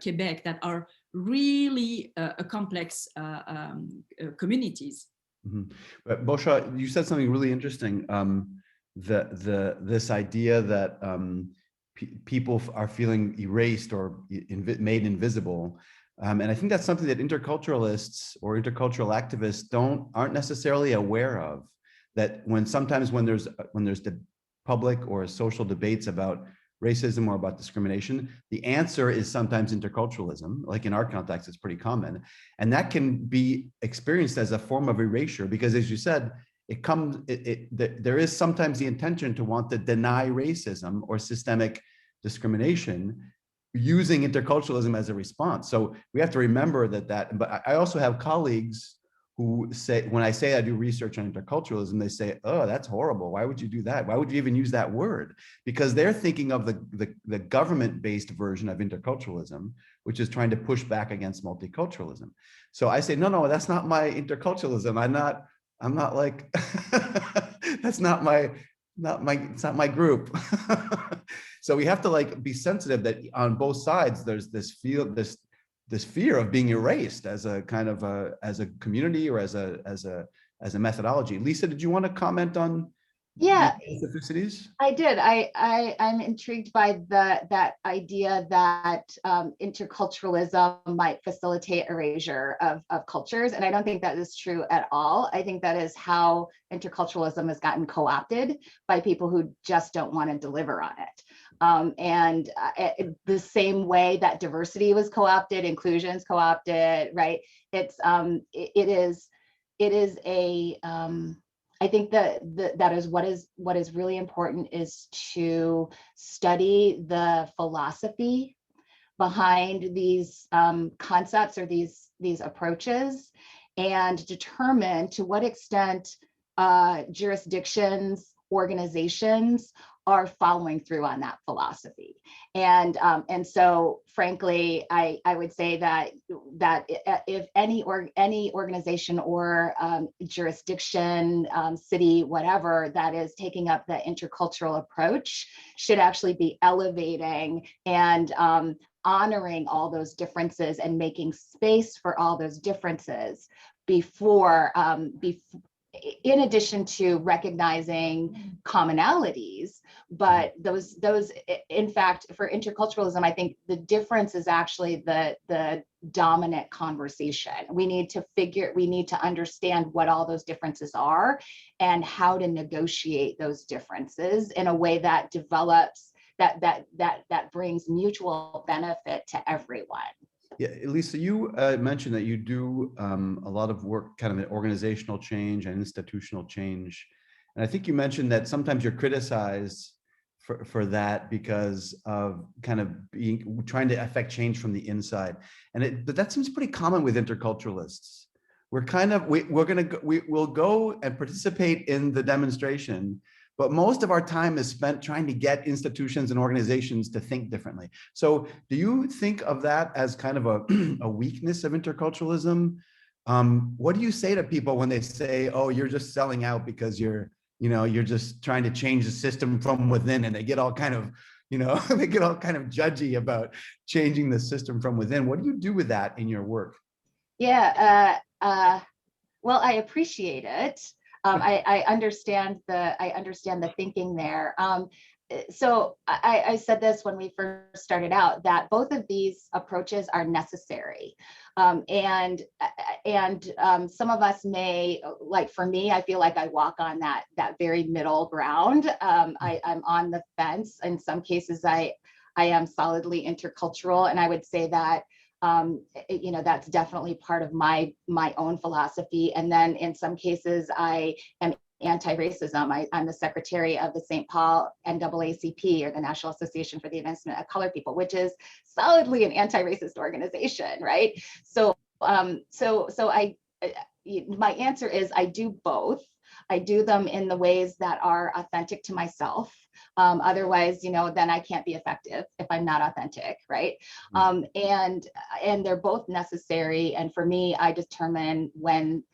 Quebec that are really a complex communities. Mm-hmm. But Bochra, you said something really interesting. This idea that people are feeling erased or made invisible. And I think that's something that interculturalists or intercultural activists aren't necessarily aware of, that sometimes when there's the public or social debates about racism or about discrimination, the answer is sometimes interculturalism. Like in our context, it's pretty common. And that can be experienced as a form of erasure, because as you said, there is sometimes the intention to want to deny racism or systemic discrimination using interculturalism as a response. So we have to remember that, but I also have colleagues who say, when I say I do research on interculturalism, they say, oh, that's horrible. Why would you do that? Why would you even use that word? Because they're thinking of the government-based version of interculturalism, which is trying to push back against multiculturalism. So I say, no, that's not my interculturalism. I'm not like, that's not my group. So we have to be sensitive that on both sides, there's this fear of being erased as a kind of as a community or as a methodology. Lisa, did you want to comment on specificities? I did. I'm intrigued by that idea that interculturalism might facilitate erasure of cultures, and I don't think that is true at all. I think that is how interculturalism has gotten co-opted by people who just don't want to deliver on it. And the same way that diversity was co-opted, inclusion is co-opted, right? It is it is a, I think that is what is really important is to study the philosophy behind these concepts or these approaches, and determine to what extent jurisdictions, organizations are following through on that philosophy. And so frankly, I would say that if any organization or jurisdiction, city, whatever, that is taking up the intercultural approach should actually be elevating and honoring all those differences and making space for all those differences before, in addition to recognizing commonalities, but those, in fact, for interculturalism, I think the difference is actually the dominant conversation. We need to understand what all those differences are and how to negotiate those differences in a way that develops, that brings mutual benefit to everyone. Yeah, Lisa, you mentioned that you do a lot of work kind of in organizational change and institutional change. And I think you mentioned that sometimes you're criticized for that because of kind of trying to affect change from the inside. But that seems pretty common with interculturalists. We're kind of, we'll go and participate in the demonstration, but most of our time is spent trying to get institutions and organizations to think differently. So do you think of that as kind of a weakness of interculturalism? What do you say to people when they say, oh, you're just selling out because you're just trying to change the system from within, and they get all kind of, they get all kind of judgy about changing the system from within. What do you do with that in your work? Yeah, well, I appreciate it. I understand the thinking there. So I said this when we first started out, that both of these approaches are necessary. And some of us may, like for me, I feel like I walk on that very middle ground. I'm on the fence. In some cases, I am solidly intercultural, and I would say that that's definitely part of my own philosophy. And then in some cases, I am anti-racism. I'm the secretary of the St. Paul NAACP, or the National Association for the Advancement of Colored People, which is solidly an anti-racist organization, right? So my answer is I do both. I do them in the ways that are authentic to myself. Otherwise, then I can't be effective if I'm not authentic, right? And they're both necessary. And for me, I determine when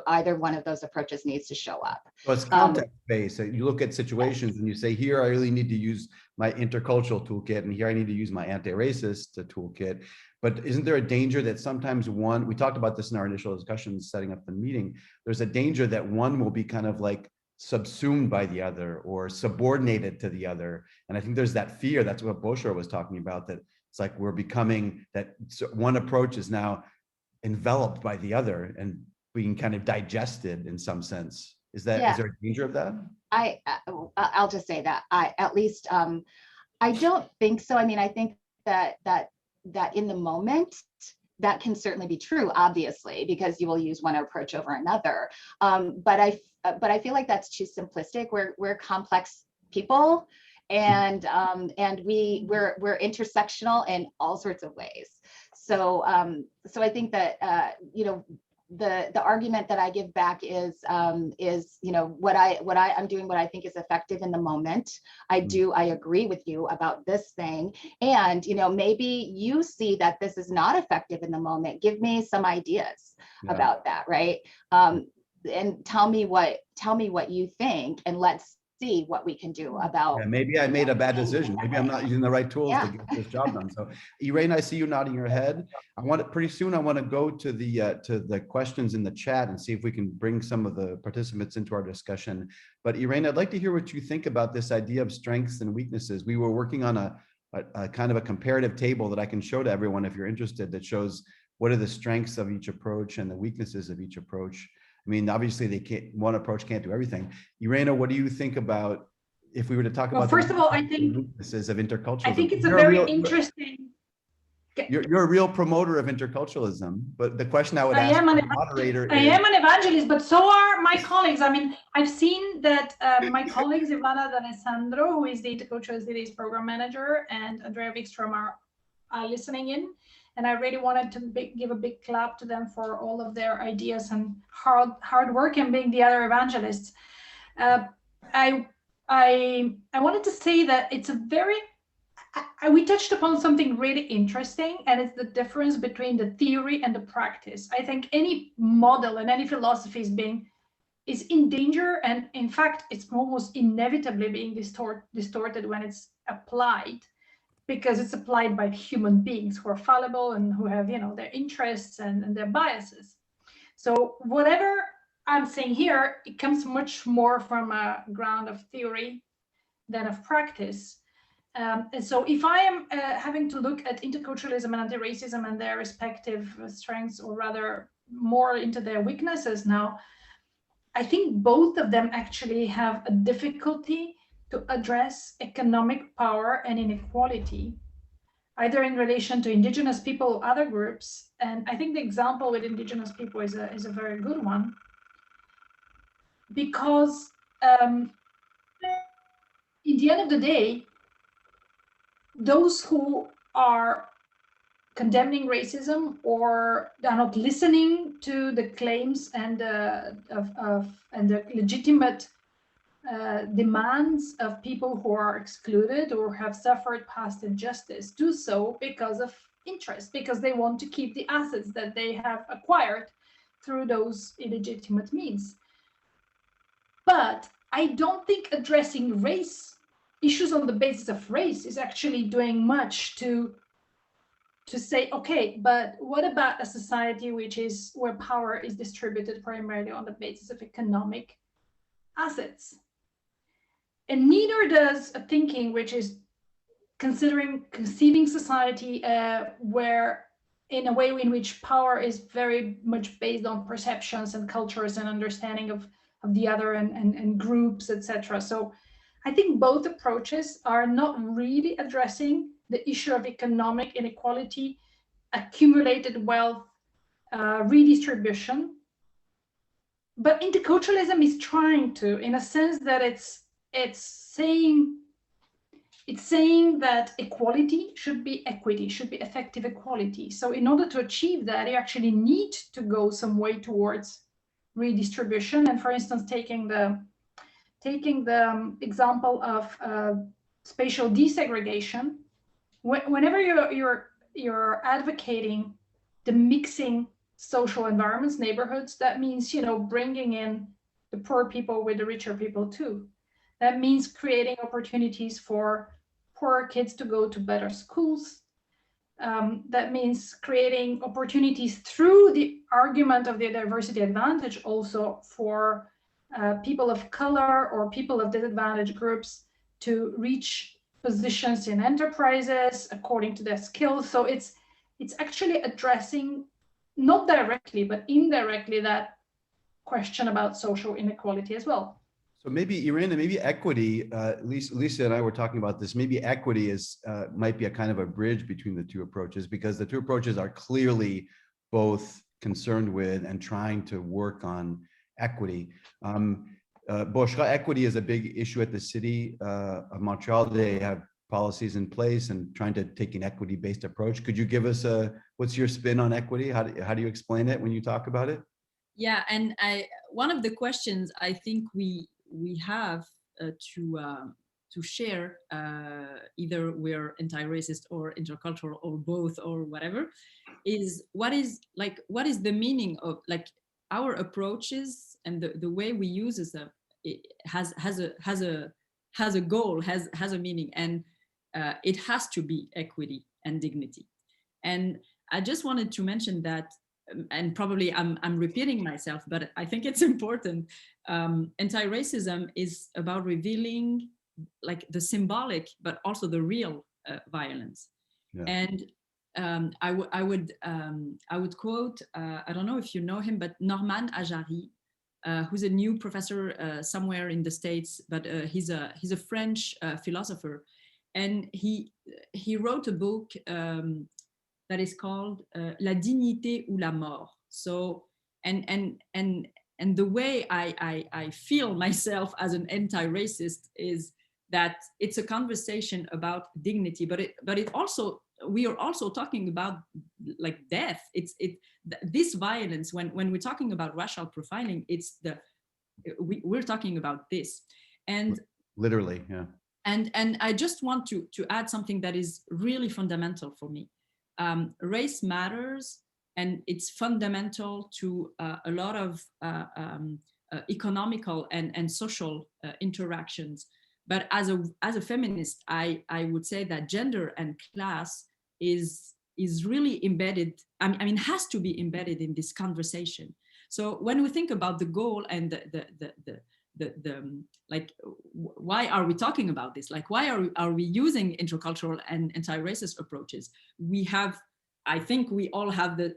either one of those approaches needs to show up. So it's context-based. So you look at situations and you say, here I really need to use my intercultural toolkit, and here I need to use my anti-racist toolkit. But isn't there a danger that sometimes we talked about this in our initial discussions setting up the meeting, there's a danger that one will be kind of like subsumed by the other or subordinated to the other. And I think there's that fear, that's what Bochra was talking about, that it's like we're becoming, that one approach is now enveloped by the other and being kind of digested in some sense. Is there a danger of that? I'll just say that I don't think so. I mean, I think that in the moment, that can certainly be true, obviously, because you will use one approach over another. But I feel like that's too simplistic. We're complex people, and we're intersectional in all sorts of ways. So I think that the argument that I give back is I'm doing what I think is effective in the moment. I agree with you about this thing, and maybe you see that this is not effective in the moment. Give me some ideas about that, right? And tell me what you think, and let's see what we can do about. Yeah, maybe I made a bad decision. Maybe I'm not using the right tools to get this job done. So, Irena, I see you nodding your head. Pretty soon I want to go to the questions in the chat and see if we can bring some of the participants into our discussion. But Irena, I'd like to hear what you think about this idea of strengths and weaknesses. We were working on a kind of a comparative table that I can show to everyone if you're interested, that shows what are the strengths of each approach and the weaknesses of each approach. I mean, obviously, one approach can't do everything. Irena, what do you think about if we were to talk about? First of all, I think weaknesses of interculturalism? I think it's a very interesting. You're a real promoter of interculturalism, but the question I would ask the moderator I am an evangelist, but so are my colleagues. I mean, I've seen that my colleagues, Ivana D'Alessandro, who is the Intercultural Cities Program Manager, and Andrea Wikström are listening in. And I really wanted to give a big clap to them for all of their ideas and hard work and being the other evangelists. I wanted to say that it's a very, we touched upon something really interesting, and it's the difference between the theory and the practice. I think any model and any philosophy is in danger, and in fact, it's almost inevitably being distorted when it's applied, because it's applied by human beings who are fallible and who have, their interests and their biases. So whatever I'm saying here, it comes much more from a ground of theory than of practice. And so if I am having to look at interculturalism and anti-racism and their respective strengths, or rather more into their weaknesses now, I think both of them actually have a difficulty to address economic power and inequality, either in relation to indigenous people or other groups. And I think the example with indigenous people is a very good one, because in the end of the day, those who are condemning racism or are not listening to the claims and the legitimate demands of people who are excluded or have suffered past injustice do so because of interest, because they want to keep the assets that they have acquired through those illegitimate means. But I don't think addressing issues on the basis of race is actually doing much to say, okay, but what about a society where power is distributed primarily on the basis of economic assets? And neither does a thinking which is conceiving society where, in a way in which power is very much based on perceptions and cultures and understanding of the other and groups, etc. So I think both approaches are not really addressing the issue of economic inequality, accumulated wealth, redistribution. But interculturalism is trying to, in a sense that it's saying that equality should be equity, should be effective equality. So in order to achieve that, you actually need to go some way towards redistribution. And for instance, taking the example of spatial desegregation, whenever you're advocating the mixing social environments, neighborhoods, that means bringing in the poor people with the richer people too. That means creating opportunities for poorer kids to go to better schools. That means creating opportunities through the argument of the diversity advantage also for people of color or people of disadvantaged groups to reach positions in enterprises according to their skills. So it's actually addressing, not directly, but indirectly, that question about social inequality as well. So maybe, Irena, maybe equity, Lisa and I were talking about this, maybe equity might be a kind of a bridge between the two approaches, because the two approaches are clearly both concerned with and trying to work on equity. Bochra, equity is a big issue at the city of Montreal. They have policies in place and trying to take an equity-based approach. Could you give us what's your spin on equity? How do you explain it when you talk about it? Yeah, and one of the questions I think we have to share, either we're anti-racist or intercultural or both or whatever, is what is the meaning of our approaches, and the way we use them has a goal, has a meaning, and it has to be equity and dignity. And I just wanted to mention that, and probably I'm repeating myself, but I think it's important. Anti-racism is about revealing the symbolic, but also the real violence. Yeah. And I would quote, I don't know if you know him, but Norman Ajari, who's a new professor somewhere in the States, but he's a French philosopher, and he wrote a book that is called La dignité ou la mort. So, and the way I feel myself as an anti-racist is that it's a conversation about dignity, but it also, we are also talking about like death. This violence, when we're talking about racial profiling, it's we're talking about this. And literally, yeah. And I just want to add something that is really fundamental for me. Race matters, and it's fundamental to a lot of economical and social interactions. But as a feminist, I would say that gender and class is really embedded, I mean, has to be embedded in this conversation. So when we think about the goal and the like, why are we talking about this? Like, why are we using intercultural and anti-racist approaches? We have, I think we all have the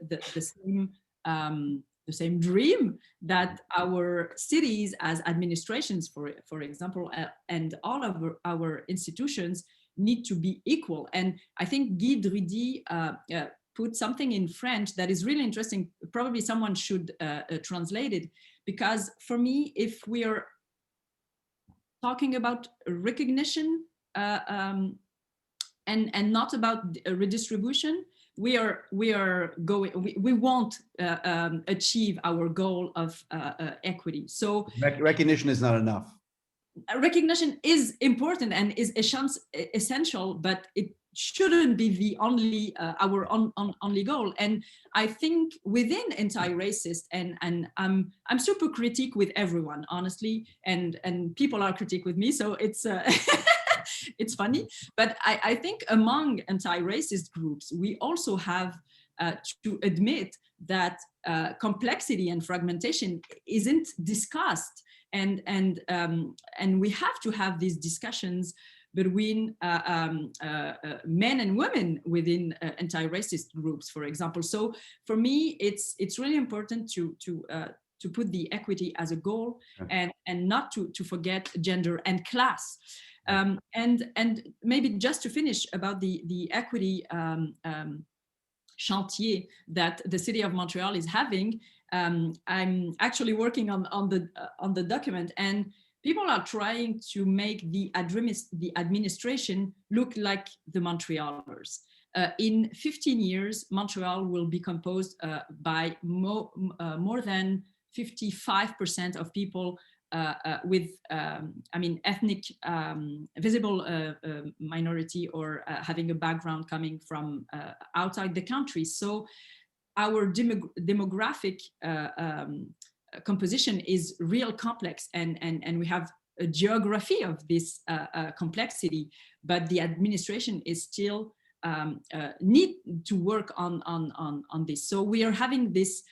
same dream that our cities as administrations, for example, and all of our institutions need to be equal. And I think Guy Drudy put something in French that is really interesting. Probably someone should translate it, because for me, if we are talking about recognition and not about redistribution, we won't achieve our goal of equity. So recognition is not enough. Recognition is important and is essential, but it shouldn't be the only our only goal. And I think within anti-racist, and I'm super critique with everyone, honestly, and people are critique with me, so it's it's funny. But I think among anti-racist groups, we also have to admit that complexity and fragmentation isn't discussed, and we have to have these discussions between men and women within anti-racist groups, for example. So for me, it's really important to put the equity as a goal, and not to forget gender and class. And maybe just to finish about the equity chantier that the city of Montreal is having, I'm actually working on the document, and people are trying to make the administration look like the Montrealers. In 15 years, Montreal will be composed by more than 55% of people with, I mean, ethnic, visible minority, or having a background coming from outside the country. So our demographic composition is real complex, and we have a geography of this complexity, but the administration is still need to work on this. So we are having this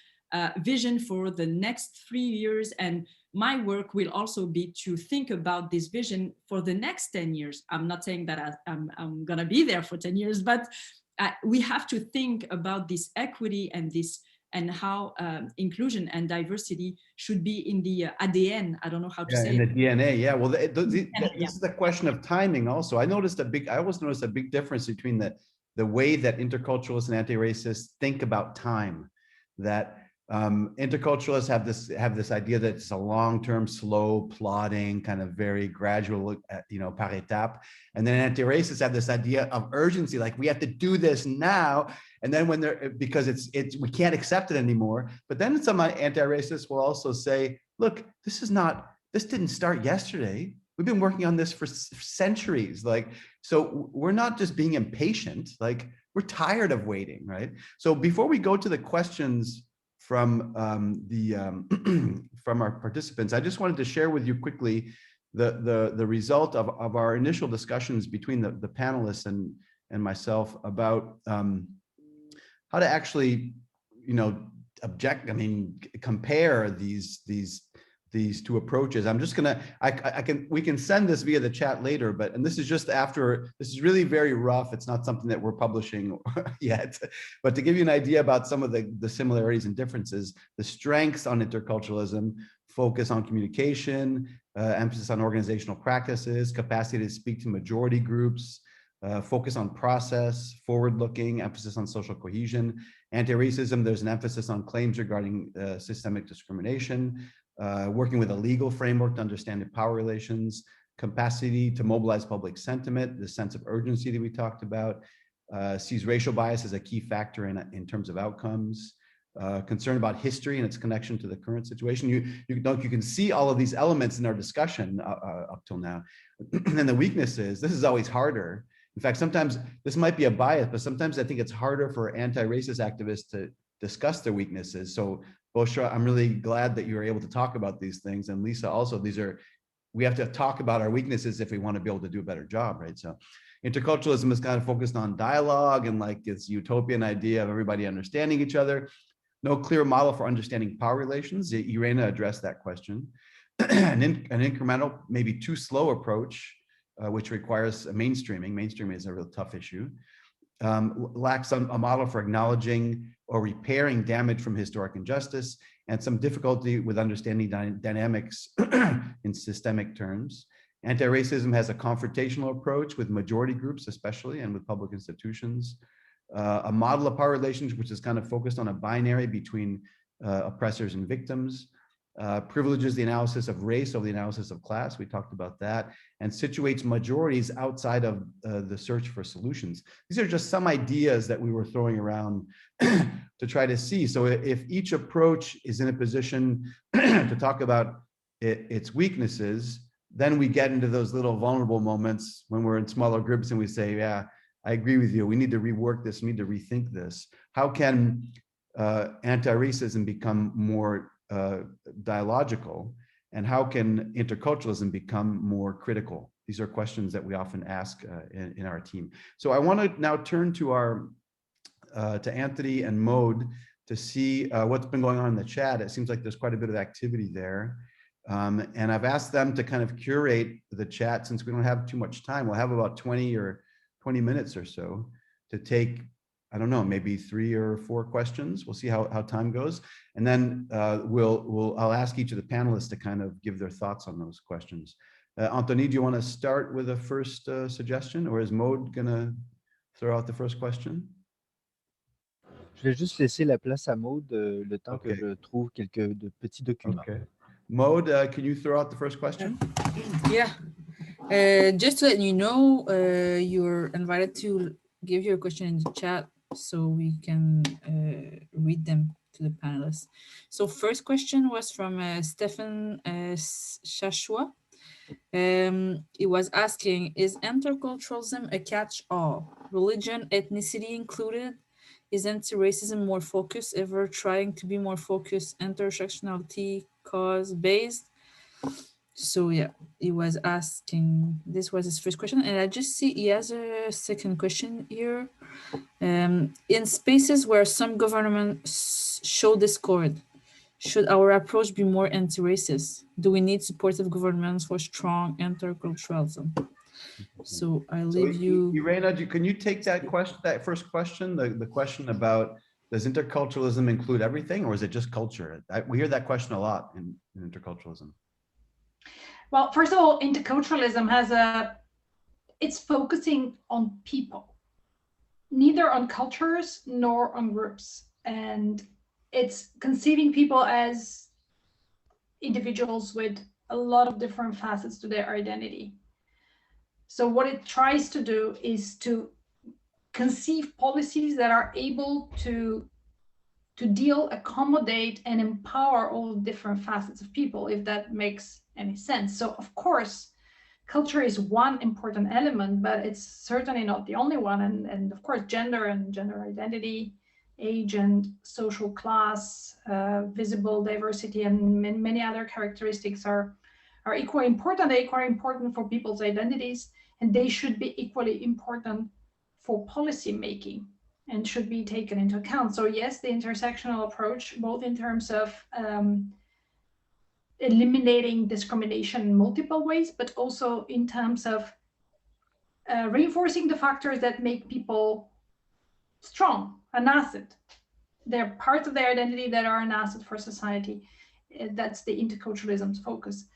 vision for the next 3 years, and my work will also be to think about this vision for the next 10 years. I'm not saying that I'm gonna be there for 10 years, but we have to think about this equity and this, and how inclusion and diversity should be in the ADN. I don't know how to say in it. the DNA. Yeah, well, this Yeah. is the question of timing also. I always noticed a big difference between the way that interculturalists and anti-racists think about time. That interculturalists have this idea that it's a long-term, slow, plodding, kind of very gradual, par étapes. And then anti-racists have this idea of urgency, like we have to do this now. And then when because we can't accept it anymore. But then some anti-racists will also say, look, this didn't start yesterday. We've been working on this for centuries. Like, so we're not just being impatient, like we're tired of waiting, right? So before we go to the questions from from our participants, I just wanted to share with you quickly the result of our initial discussions between the panelists and myself about how to actually, compare these two approaches. I'm just gonna, we can send this via the chat later, and this is just after, this is really very rough. It's not something that we're publishing yet, but to give you an idea about some of the similarities and differences, the strengths on interculturalism: focus on communication, emphasis on organizational practices, capacity to speak to majority groups, focus on process, forward-looking, emphasis on social cohesion. Anti-racism, there's an emphasis on claims regarding systemic discrimination, working with a legal framework to understand the power relations, capacity to mobilize public sentiment, the sense of urgency that we talked about, sees racial bias as a key factor in terms of outcomes, concern about history and its connection to the current situation. You can see all of these elements in our discussion up till now. And the weaknesses, this is always harder. In fact, sometimes this might be a bias, but sometimes I think it's harder for anti-racist activists to discuss their weaknesses. So Bochra, I'm really glad that you were able to talk about these things. And Lisa, also, we have to talk about our weaknesses if we want to be able to do a better job, right? So interculturalism is kind of focused on dialogue and like this utopian idea of everybody understanding each other. No clear model for understanding power relations. Irena addressed that question. An incremental, maybe too slow approach, which requires a mainstreaming. Mainstreaming is a real tough issue. Lacks a model for acknowledging or repairing damage from historic injustice, and some difficulty with understanding dynamics in systemic terms. Anti-racism has a confrontational approach with majority groups, especially, and with public institutions. A model of power relations, which is kind of focused on a binary between oppressors and victims. Privileges the analysis of race over the analysis of class, we talked about that, and situates majorities outside of the search for solutions. These are just some ideas that we were throwing around to try to see. So if each approach is in a position to talk about its weaknesses, then we get into those little vulnerable moments when we're in smaller groups and we say, yeah, I agree with you, we need to rework this, we need to rethink this. How can anti-racism become more dialogical, and how can interculturalism become more critical? These are questions that we often ask in our team. So I want to now turn to to Anthony and Maude to see what's been going on in the chat. It seems like there's quite a bit of activity there. And I've asked them to kind of curate the chat since we don't have too much time. We'll have about 20 minutes or so to take, I don't know, maybe 3 or 4 questions. We'll see how time goes. And then I'll ask each of the panelists to kind of give their thoughts on those questions. Anthony, do you want to start with a first suggestion, or is Maude gonna throw out the first question? Je vais juste laisser la place à Maude le temps que je trouve quelques petits documents. Okay. Maude, can you throw out the first question? Yeah. Just to let you know, you're invited to give your question in the chat so we can read them to the panelists. So first question was from Stefan Shashua. He was asking, is interculturalism a catch-all? Religion, ethnicity included? Is anti-racism more focused, ever trying to be more focused, intersectionality, cause-based? So yeah, he was asking, this was his first question. And I just see he has a second question here. In spaces where some governments show discord, should our approach be more anti-racist? Do we need supportive governments for strong interculturalism? So I leave you. Irena, can you take that question, that first question, the question about, does interculturalism include everything, or is it just culture? We hear that question a lot in interculturalism. Well, first of all, interculturalism it's focusing on people, neither on cultures nor on groups. And it's conceiving people as individuals with a lot of different facets to their identity. So what it tries to do is to conceive policies that are able to deal, accommodate, and empower all different facets of people, if that makes any sense. So of course, culture is one important element, but it's certainly not the only one. And of course, gender and gender identity, age and social class, visible diversity, and many other characteristics are equally important. They're equally important for people's identities, and they should be equally important for policy making and should be taken into account. So yes, the intersectional approach, both in terms of eliminating discrimination in multiple ways, but also in terms of reinforcing the factors that make people strong, an asset. They're parts of their identity that are an asset for society. That's the interculturalism's focus.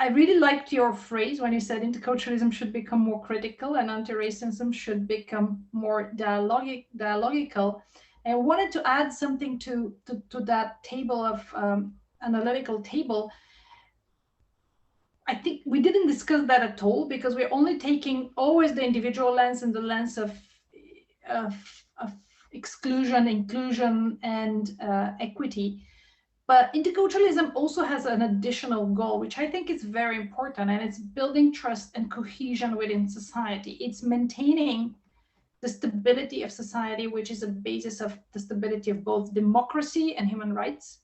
I really liked your phrase when you said interculturalism should become more critical and anti-racism should become more dialogical. And I wanted to add something to that table of analytical table. I think we didn't discuss that at all because we're only taking always the individual lens and the lens of exclusion, inclusion, and equity. But interculturalism also has an additional goal, which I think is very important, and it's building trust and cohesion within society. It's maintaining the stability of society, which is a basis of the stability of both democracy and human rights.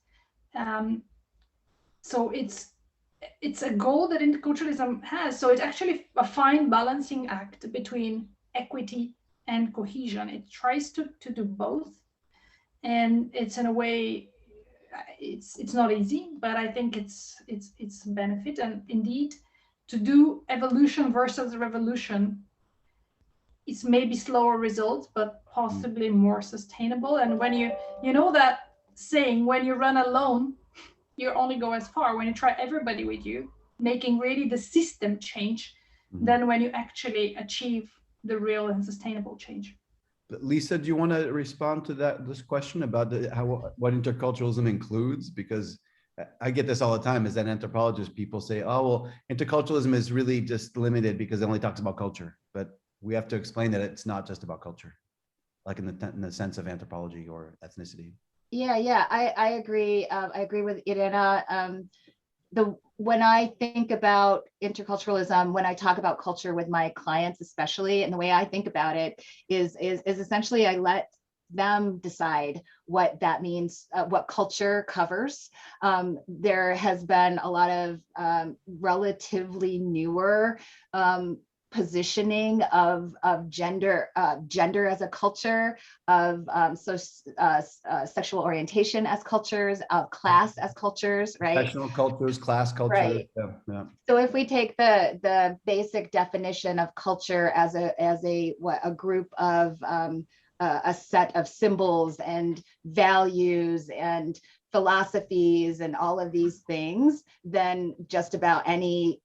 So it's a goal that interculturalism has. So it's actually a fine balancing act between equity and cohesion. It tries to do both, and it's in a way, it's not easy, but I think it's a benefit. And indeed, to do evolution versus revolution, it's maybe slower results, but possibly more sustainable. And when you know that saying, when you run alone, you only go as far. When you try everybody with you, making really the system change, then when you actually achieve the real and sustainable change. Lisa, do you want to respond to this question about what interculturalism includes? Because I get this all the time, is that anthropologists, people say, oh, well, interculturalism is really just limited because it only talks about culture. But we have to explain that it's not just about culture, like in the sense of anthropology or ethnicity. Yeah, I agree. I agree with Irena. When I think about interculturalism, when I talk about culture with my clients, especially, and the way I think about it is essentially I let them decide what that means, what culture covers. There has been a lot of relatively newer positioning of gender as a culture, of sexual orientation as cultures, of class as cultures, right? Professional cultures, class culture. Right. Yeah. So if we take the basic definition of culture as a group of a set of symbols and values and philosophies and all of these things, then just about any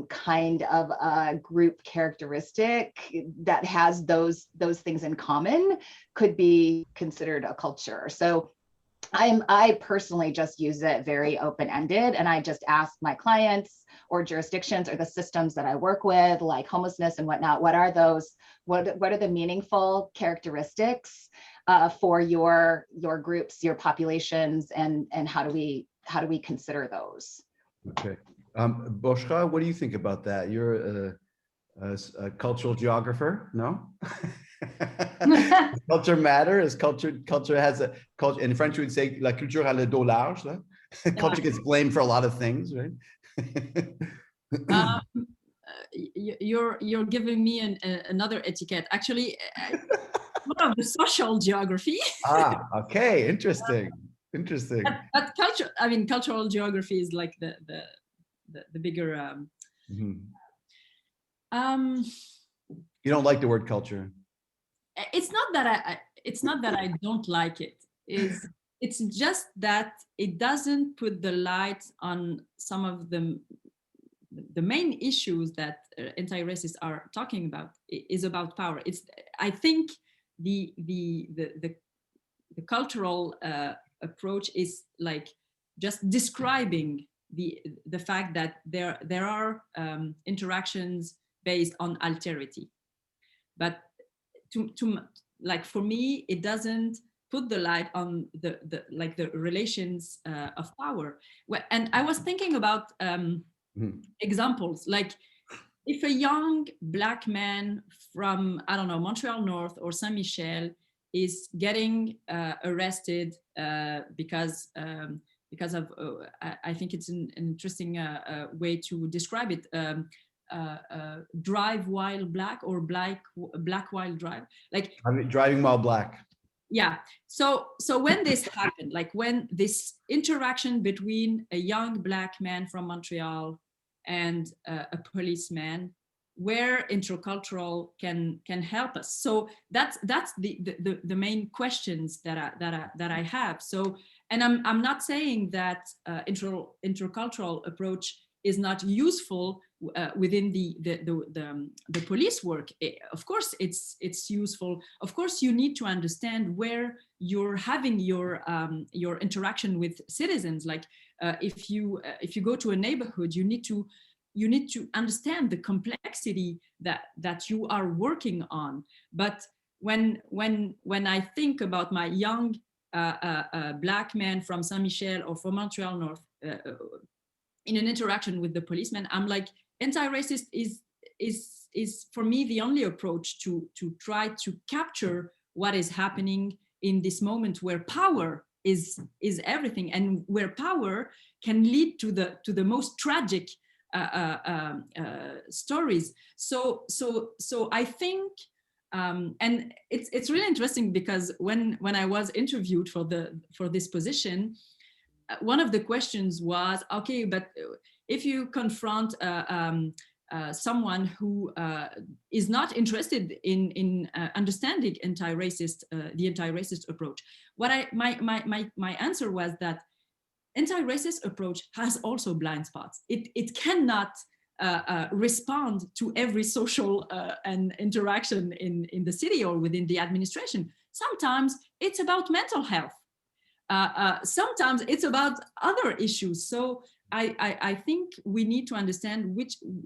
kind of a group characteristic that has those things in common could be considered a culture. So I personally just use it very open-ended, and I just ask my clients or jurisdictions or the systems that I work with, like homelessness and whatnot, what are those? What are the meaningful characteristics for your groups, your populations, and how do we consider those? Okay, Bochra, what do you think about that? You're a cultural geographer, no? Culture matter. Culture has a culture. In French, we would say la culture a le dos large. Culture gets blamed for a lot of things, right? You're giving me another etiquette. Actually, more of the social geography. Okay, interesting. But culture, I mean, cultural geography is like the bigger. You don't like the word culture. It's not that I don't like it. It's just that it doesn't put the light on some of the main issues that anti-racists are talking about. Is about power. I think the cultural approach is like just describing the fact that there are interactions based on alterity, but like for me, it doesn't put the light on the relations of power. Well, and I was thinking about examples, like if a young Black man from, I don't know, Montreal North or Saint Michel is getting arrested because of I think it's an interesting way to describe it. Drive while black, or black while drive, like driving while black. Yeah. So when this happened, like when this interaction between a young Black man from Montreal and a policeman, where intercultural can help us. So that's the main questions that I have. So, and I'm not saying that intercultural approach is not useful within the police work. Of course, it's useful. Of course, you need to understand where you're having your interaction with citizens. Like if you go to a neighborhood, you need to understand the complexity that you are working on. But when I think about my young Black man from Saint-Michel or from Montreal North in an interaction with the policeman, I'm like, anti-racist is for me the only approach to try to capture what is happening in this moment where power is everything, and where power can lead to the most tragic stories. So I think, and it's really interesting because when I was interviewed for this position, one of the questions was, okay, but if you confront someone who is not interested in understanding the anti-racist approach, my answer was that anti-racist approach has also blind spots. It cannot respond to every social and interaction in the city or within the administration. Sometimes it's about mental health. Sometimes it's about other issues. So I think we need to understand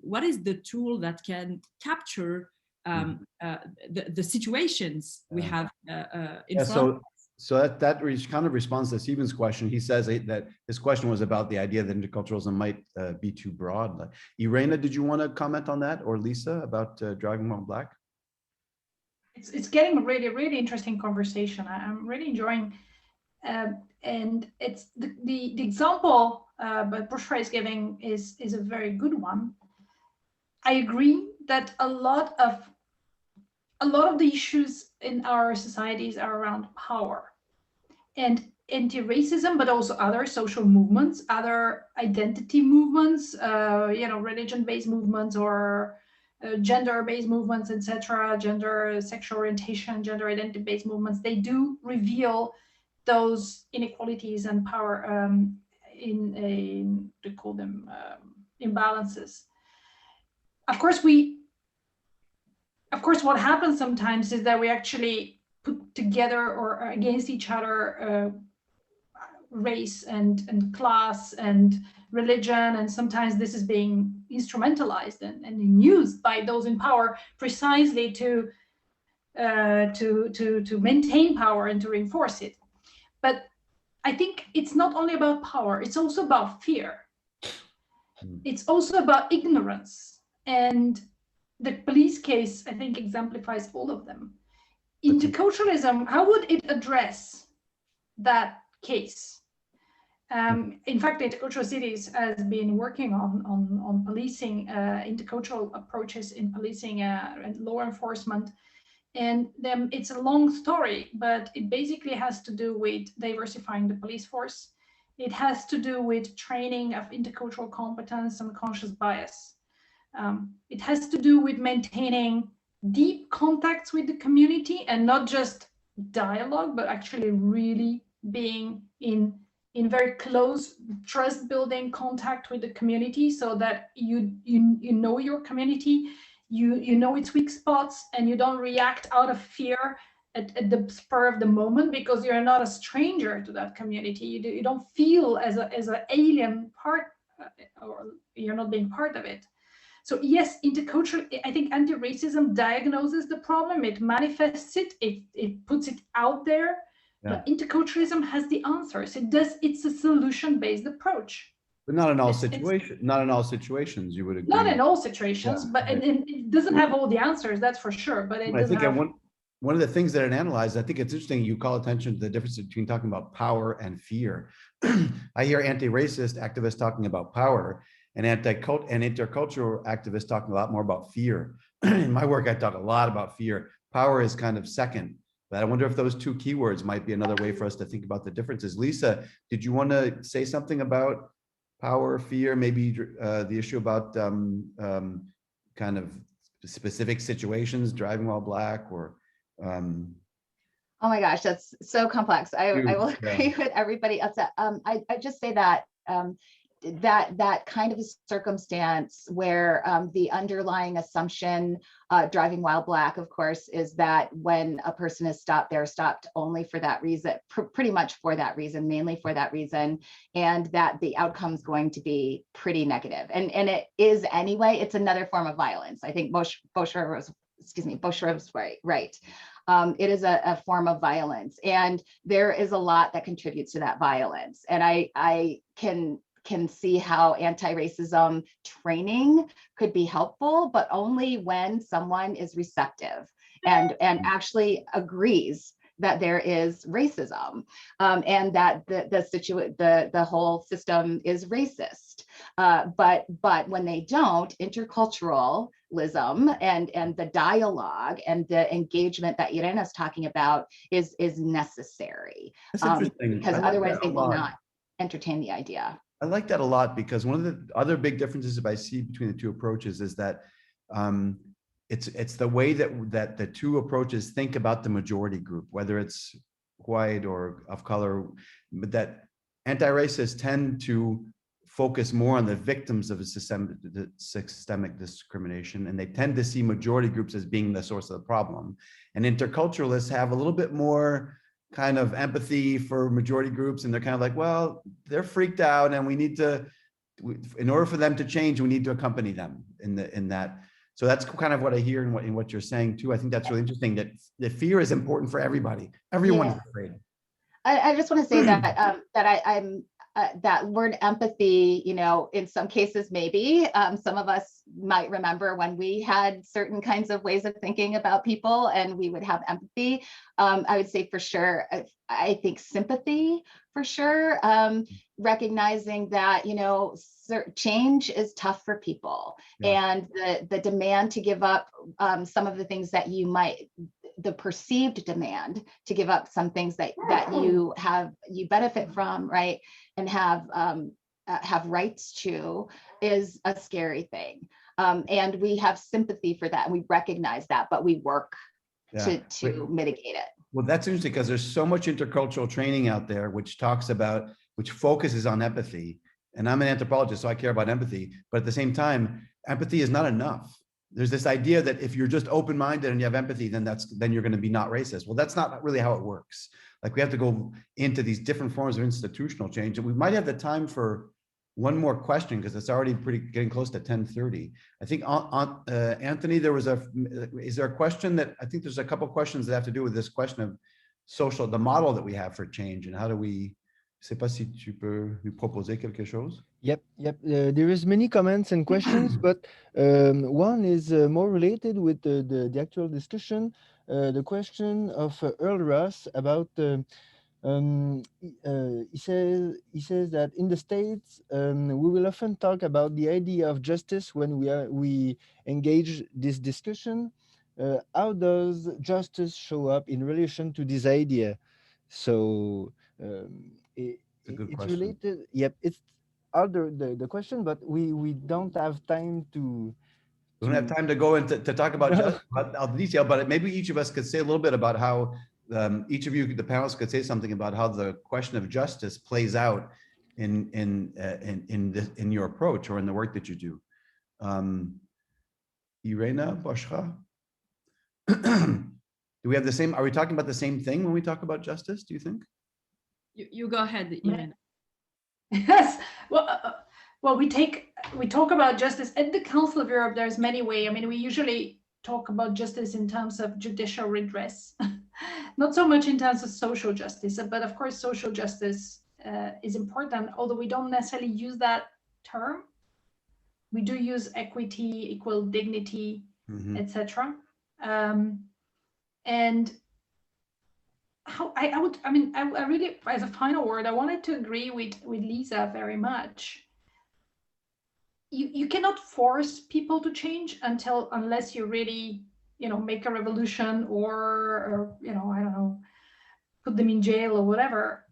what is the tool that can capture the situations we have in front. So that kind of responds to Stephen's question. He says that his question was about the idea that interculturalism might be too broad. Irena, did you want to comment on that, or Lisa, about driving while Black? It's getting a really, really interesting conversation. I'm really enjoying, and it's the example but Bochra is giving is a very good one. I agree that a lot of the issues in our societies are around power and anti-racism, but also other social movements, other identity movements, religion-based movements or gender-based movements, etc., gender, sexual orientation, gender identity-based movements. They do reveal those inequalities and power they call them imbalances. Of course, what happens sometimes is that we actually put together or against each other race and class and religion, and sometimes this is being instrumentalized and used by those in power precisely to maintain power and to reinforce it. But I think it's not only about power, it's also about fear. It's also about ignorance. And the police case, I think, exemplifies all of them. Interculturalism, how would it address that case? In fact, Intercultural Cities has been working on policing, intercultural approaches in policing and law enforcement. And then it's a long story, but it basically has to do with diversifying the police force. It has to do with training of intercultural competence and conscious bias. It has to do with maintaining deep contacts with the community and not just dialogue, but actually really being in very close trust building contact with the community, so that you know your community, you know its weak spots, and you don't react out of fear at the spur of the moment, because you're not a stranger to that community. You don't feel as an alien part, or you're not being part of it. So yes, intercultural, I think anti-racism diagnoses the problem, it manifests it, it puts it out there. Yeah. But interculturalism has the answers. It's a solution-based approach. But not in all situations. Not in all situations, you would agree. Not in all situations, yeah. But it doesn't have all the answers, that's for sure. But I think one of the things that it analyzed, I think it's interesting, you call attention to the difference between talking about power and fear. I hear anti-racist activists talking about power, and intercultural activists talking a lot more about fear. In my work, I talk a lot about fear. Power is kind of second. But I wonder if those two keywords might be another way for us to think about the differences. Lisa, did you want to say something about power, fear, maybe the issue about kind of specific situations, driving while Black, or? Oh my gosh, that's so complex. I will agree with everybody else. I just say that that kind of a circumstance where the underlying assumption driving while Black, of course, is that when a person is stopped, they're stopped only for that reason, pretty much for that reason, mainly for that reason, and that the outcome is going to be pretty negative. And it is anyway. It's another form of violence. I think Bochra was right. It is a form of violence, and there is a lot that contributes to that violence. And I can see how anti-racism training could be helpful, but only when someone is receptive and actually agrees that there is racism, and that the whole system is racist. But when they don't, interculturalism and the dialogue and the engagement that Irena is talking about is necessary. That's interesting. Because otherwise they will not entertain the idea. I like that a lot, because one of the other big differences I see between the two approaches is that it's the way that the two approaches think about the majority group, whether it's white or of color, but that anti-racists tend to focus more on the victims of systemic discrimination, and they tend to see majority groups as being the source of the problem. And interculturalists have a little bit more kind of empathy for majority groups, and they're kind of like, well, they're freaked out, and we need to, in order for them to change, we need to accompany them in that. So that's kind of what I hear in what you're saying too. I think that's really interesting, that the fear is important for everybody. Everyone is afraid. I just want to say that I'm that word empathy, in some cases, maybe some of us might remember when we had certain kinds of ways of thinking about people and we would have empathy. I would say for sure, I think sympathy for sure, recognizing that, change is tough for people, and the demand to give up some of the things that you might, the perceived demand to give up some things that you benefit from, right, and have rights to, is a scary thing. And we have sympathy for that, and we recognize that, but we work to mitigate it. Well, that's interesting, because there's so much intercultural training out there which focuses on empathy. And I'm an anthropologist, so I care about empathy, but at the same time, empathy is not enough. There's this idea that if you're just open-minded and you have empathy, then you're going to be not racist. Well, that's not really how it works. Like, we have to go into these different forms of institutional change. And we might have the time for one more question, because it's already getting close to 10:30. I think Anthony, is there a question that, I think there's a couple of questions that have to do with this question of the model that we have for change, and how do we, je sais pas si tu peux lui proposer quelque chose. Yep. There is many comments and questions, but one is more related with the actual discussion. The question of Earl Ross about he says that in the States we will often talk about the idea of justice when we engage this discussion. How does justice show up in relation to this idea? So it's related. Yep, it's other the question, but we don't have time to. We don't have time to go into to talk about the detail, but maybe each of us could say a little bit about how each of you, the panelists, could say something about how the question of justice plays out in your approach or in the work that you do. Irena, Bochra, do we have the same? Are we talking about the same thing when we talk about justice? Do you think? You go ahead, Irena. Yes. Well, we talk about justice at the Council of Europe. There's many ways. I mean, we usually talk about justice in terms of judicial redress, not so much in terms of social justice. But of course, social justice is important, although we don't necessarily use that term. We do use equity, equal dignity, etc. And how I really, as a final word, I wanted to agree with Lisa very much. You cannot force people to change unless you really, make a revolution or I don't know, put them in jail or whatever.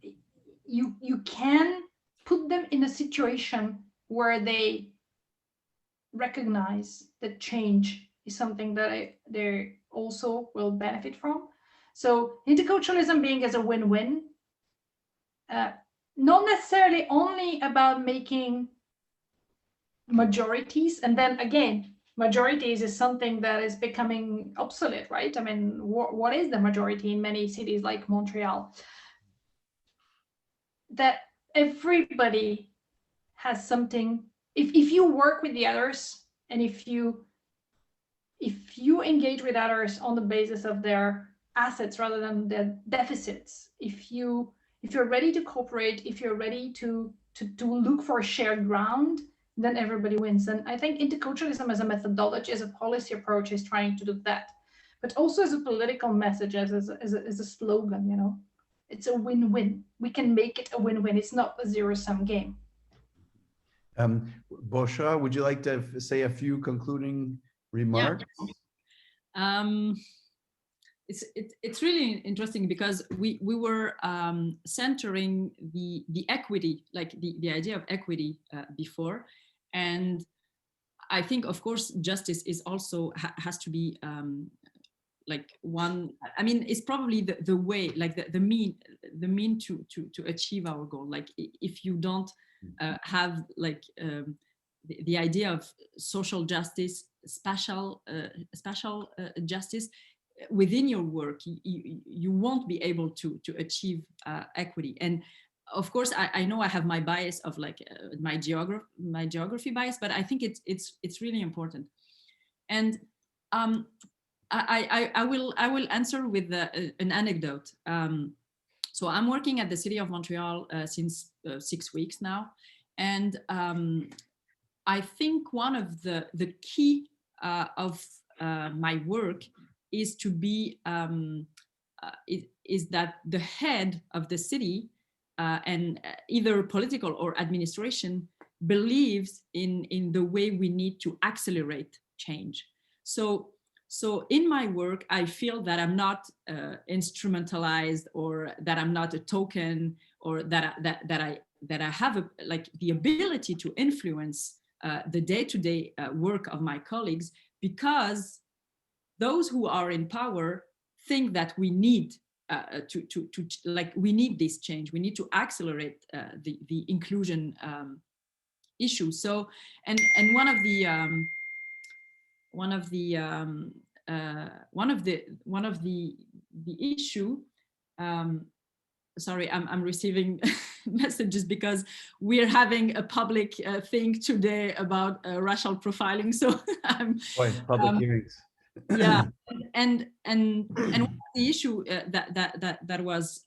You can put them in a situation where they recognize that change is something that they also will benefit from. So interculturalism being as a win-win, not necessarily only about making majorities. And then again, majorities is something that is becoming obsolete, right? I mean, what is the majority in many cities like Montreal? That everybody has something. If you work with the others, and if you engage with others on the basis of their assets rather than their deficits, if you're ready to cooperate, if you're ready to look for a shared ground, then everybody wins. And I think interculturalism as a methodology, as a policy approach, is trying to do that, but also as a political message, as a slogan, you know. It's a win-win. We can make it a win-win. It's not a zero-sum game. Bochra, would you like to say a few concluding remarks? Yeah. It's really interesting because we were centering the equity, like the idea of equity before, and I think, of course, justice is also has to be like one. I mean, it's probably the way, like the mean to achieve our goal. Like if you don't have like the idea of social justice, spatial justice within your work, you won't be able to achieve equity. And of course, I know I have my bias of like my geography bias, but I think it's really important. And I will answer with an anecdote. So I'm working at the city of Montreal since 6 weeks now, and I think one of the key of my work is to be is that the head of the city and either political or administration believes in the way we need to accelerate change. So in my work, I feel that I'm not instrumentalized, or that I'm not a token, or that I have like the ability to influence the day-to-day work of my colleagues, because those who are in power think that we need we need this change. We need to accelerate the inclusion issue. So and one of the issue. Sorry, I'm receiving messages because we're having a public thing today about racial profiling. So I'm public hearings. Yeah, and the issue that was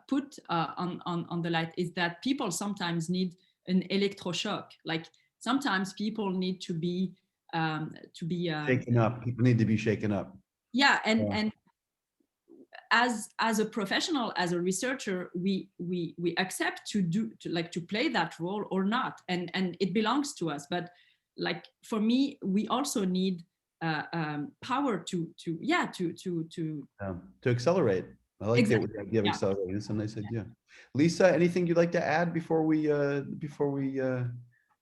put on the light is that people sometimes need an electroshock. Like sometimes people need to be shaken up. People need to be shaken up. Yeah, and as a professional, as a researcher, we accept to play that role or not, and it belongs to us. But like for me, we also need power to accelerate. I like exactly. the idea of accelerating. It's a nice idea. Lisa, anything you'd like to add before we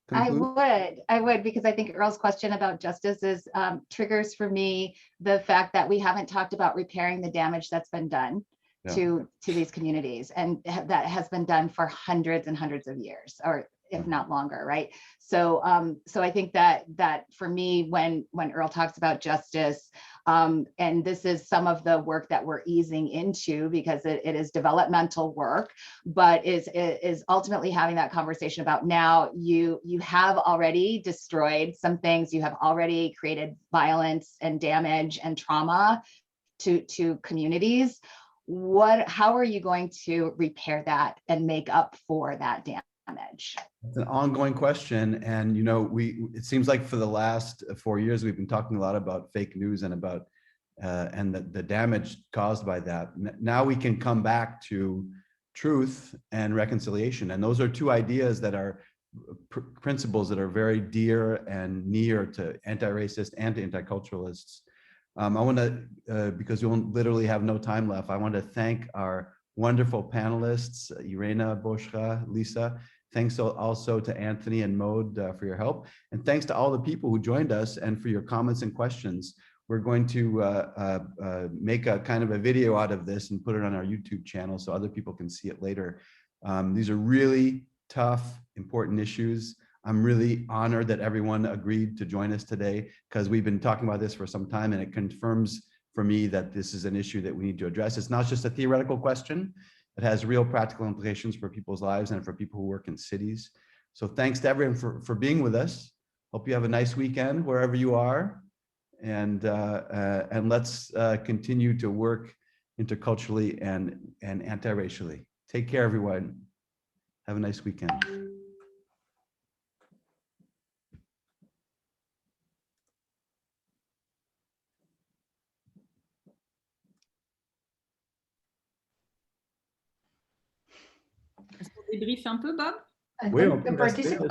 conclude? I would, because I think Earl's question about justice is triggers for me the fact that we haven't talked about repairing the damage that's been done to these communities, and that has been done for hundreds and hundreds of years, or if not longer, right? So I think that for me, when Earl talks about justice, and this is some of the work that we're easing into, because it is developmental work, but is ultimately having that conversation about, now you have already destroyed some things, you have already created violence and damage and trauma to communities. How are you going to repair that and make up for that damage? It's an ongoing question, and it seems like for the last 4 years we've been talking a lot about fake news and about and the damage caused by that. Now we can come back to truth and reconciliation, and those are two ideas that are principles that are very dear and near to anti-racist and anti-culturalists. I want to, because we won't literally have no time left, I want to thank our wonderful panelists, Irena, Bochra, Lisa. Thanks also to Anthony and Maud for your help. And thanks to all the people who joined us and for your comments and questions. We're going to make a kind of a video out of this and put it on our YouTube channel so other people can see it later. These are really tough, important issues. I'm really honored that everyone agreed to join us today, because we've been talking about this for some time, and it confirms for me that this is an issue that we need to address. It's not just a theoretical question. It has real practical implications for people's lives and for people who work in cities. So thanks to everyone for being with us. Hope you have a nice weekend wherever you are. And let's continue to work interculturally and anti-racially. Take care, everyone. Have a nice weekend. Est-ce qu'on débriefe un peu, Bob? I Oui, on think peut the rester. participants